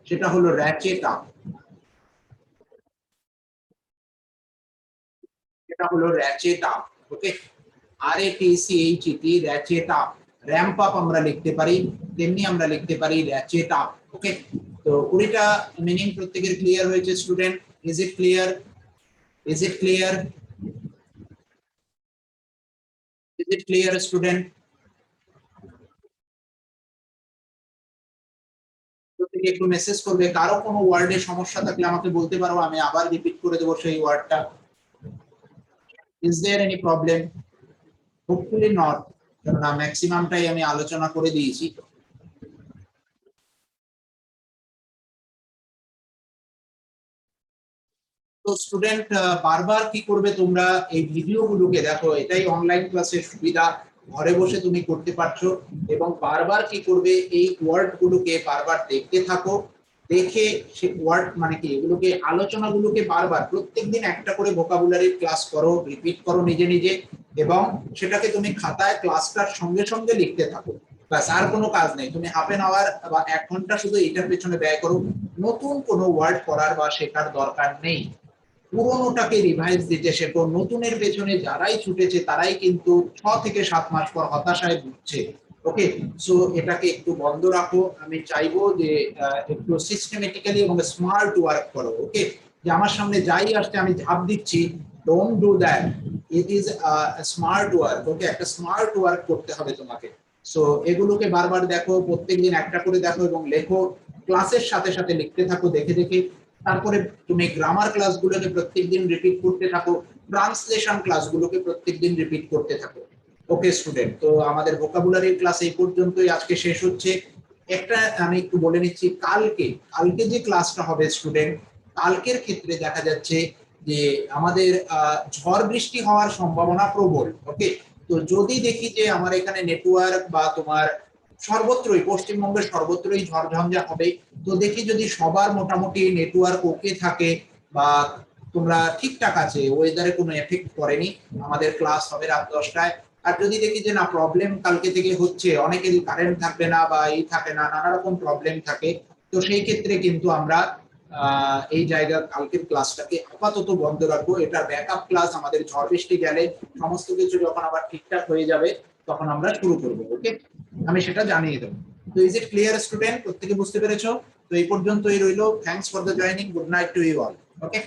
সেটা হলো র্যাচেট আপ, সেটা হলো র্যাচেট আপ। ওকে, RATCHET, ratchet up. Ramp up আমরা লিখতে পারি, তেমনি আমরা লিখতে পারি র্যাচেট আপ। ওকে, তো 20টা মিনিং প্রত্যেকের ক্লিয়ার হয়েছে student? Is it clear? Is it clear? Is it clear student? প্রত্যেকে একটু মেসেজ করবে, কারো কোনো ওয়ার্ডে সমস্যা থাকলে আমাকে বলতে পারো, আমি আবার রিপিট করে দেবো সেই ওয়ার্ডটা। Is there any problem? Hopefully not, কারণ ম্যাক্সিমামটাই আমি আলোচনা করে দিয়েছি। তো স্টুডেন্ট বারবার কি করবে, তোমরা এই ভিডিওগুলোকে দেখো, এটাই অনলাইন ক্লাসের সুবিধা, ঘরে বসে তুমি করতে পারছো, এবং বারবার কি করবে, এই ওয়ার্ড গুলোকে বারবার দেখতে থাকো, দেখে সে ওয়ার্ড মানে কি এগুলোকে, আলোচনাগুলোকে বারবার প্রত্যেকদিন একটা করে ভোকাবুলারি ক্লাস করো, রিপিট করো নিজে নিজে, এবং সেটাকে তুমি খাতায় ক্লাসটার সঙ্গে সঙ্গে লিখতে থাকো। বাস, আর কোনো কাজ নেই। তুমি হাফ এন আওয়ার বা 1 ঘন্টা শুধু এটার পেছনে ব্যয় করো, নতুন কোনো ওয়ার্ড পড়ার বা শেখার দরকার নেই। পুরোনোটাকে রিভাইজ দিতে শেখো। নতুনের পেছনে যারাই ছুটেছে তারাই কিন্তু 6 থেকে 7 মাস পর হতাশায় ভুগছে। ওকে, সো এটাকে একটু বন্ধ রাখো। আমি চাইবো যে একটু সিস্টেমেটিক্যালি এবং স্মার্ট ওয়ার্ক করো। ওকে, যে আমার সামনে যাই আসছে আমি ঝাঁপ দিচ্ছি, don't do that. It is smart work. Okay, একটা স্মার্ট ওয়ার্ক করতে হবে তোমাকে। সো এগুলোকে বারবার দেখো, প্রত্যেকদিন একটা করে দেখো এবং লেখো। ক্লাসের সাথে সাথে লিখতে থাকো দেখে দেখে। তারপরে তুমি গ্রামার ক্লাসগুলোকে প্রত্যেকদিন রিপিট করতে থাকো, ট্রান্সলেশন ক্লাসগুলোকে প্রত্যেকদিন রিপিট করতে থাকো। ওকে স্টুডেন্ট, তো আমাদের ভোকাবুলারি ক্লাস এই পর্যন্তই আজকে শেষ হচ্ছে। একটা আমি একটু বলে নিচ্ছি, কালকে কালকে যে ক্লাসটা হবে স্টুডেন্ট, কালকের ক্ষেত্রে দেখা যাচ্ছে যে আমাদের ঝড় বৃষ্টি হওয়ার সম্ভাবনা প্রবল। ওকে, তো যদি দেখি যে আমার এখানে নেটওয়ার্ক বা তোমার সর্বত্রই, পশ্চিমবঙ্গের সর্বত্রই ঝড়ঝঞ্ঝা হবে, তো দেখি যদি সবার মোটামুটি নেটওয়ার্ক ওকে থাকে বা তোমরা ঠিকঠাক আছে, ওয়েদারে কোনো এফেক্ট করেনি, আমাদের ক্লাস হবে রাত 10টায়। আর যদি দেখি যে না, প্রবলেম কালকে থেকে হচ্ছে, অনেকেরই কারেন্ট থাকবে না বা এই থাকে না, নানা রকম প্রবলেম থাকে, তো সেই ক্ষেত্রে কিন্তু আমরা এই জায়গা কালকের ক্লাসটাকে আপাতত বন্ধ রাখবো। এটা ব্যাকআপ ক্লাস, আমাদের ঝড় বৃষ্টি গেলে সমস্ত কিছু যখন আবার ঠিকঠাক হয়ে যাবে তখন আমরা শুরু করবো। ওকে, আমি সেটা জানিয়ে দেবো। তো ইজ ইট ক্লিয়ার স্টুডেন্ট? প্রত্যেকে বুঝতে পেরেছো? তো এই পর্যন্তই রইলো। Thanks for the joining. Good night to you all. Okay.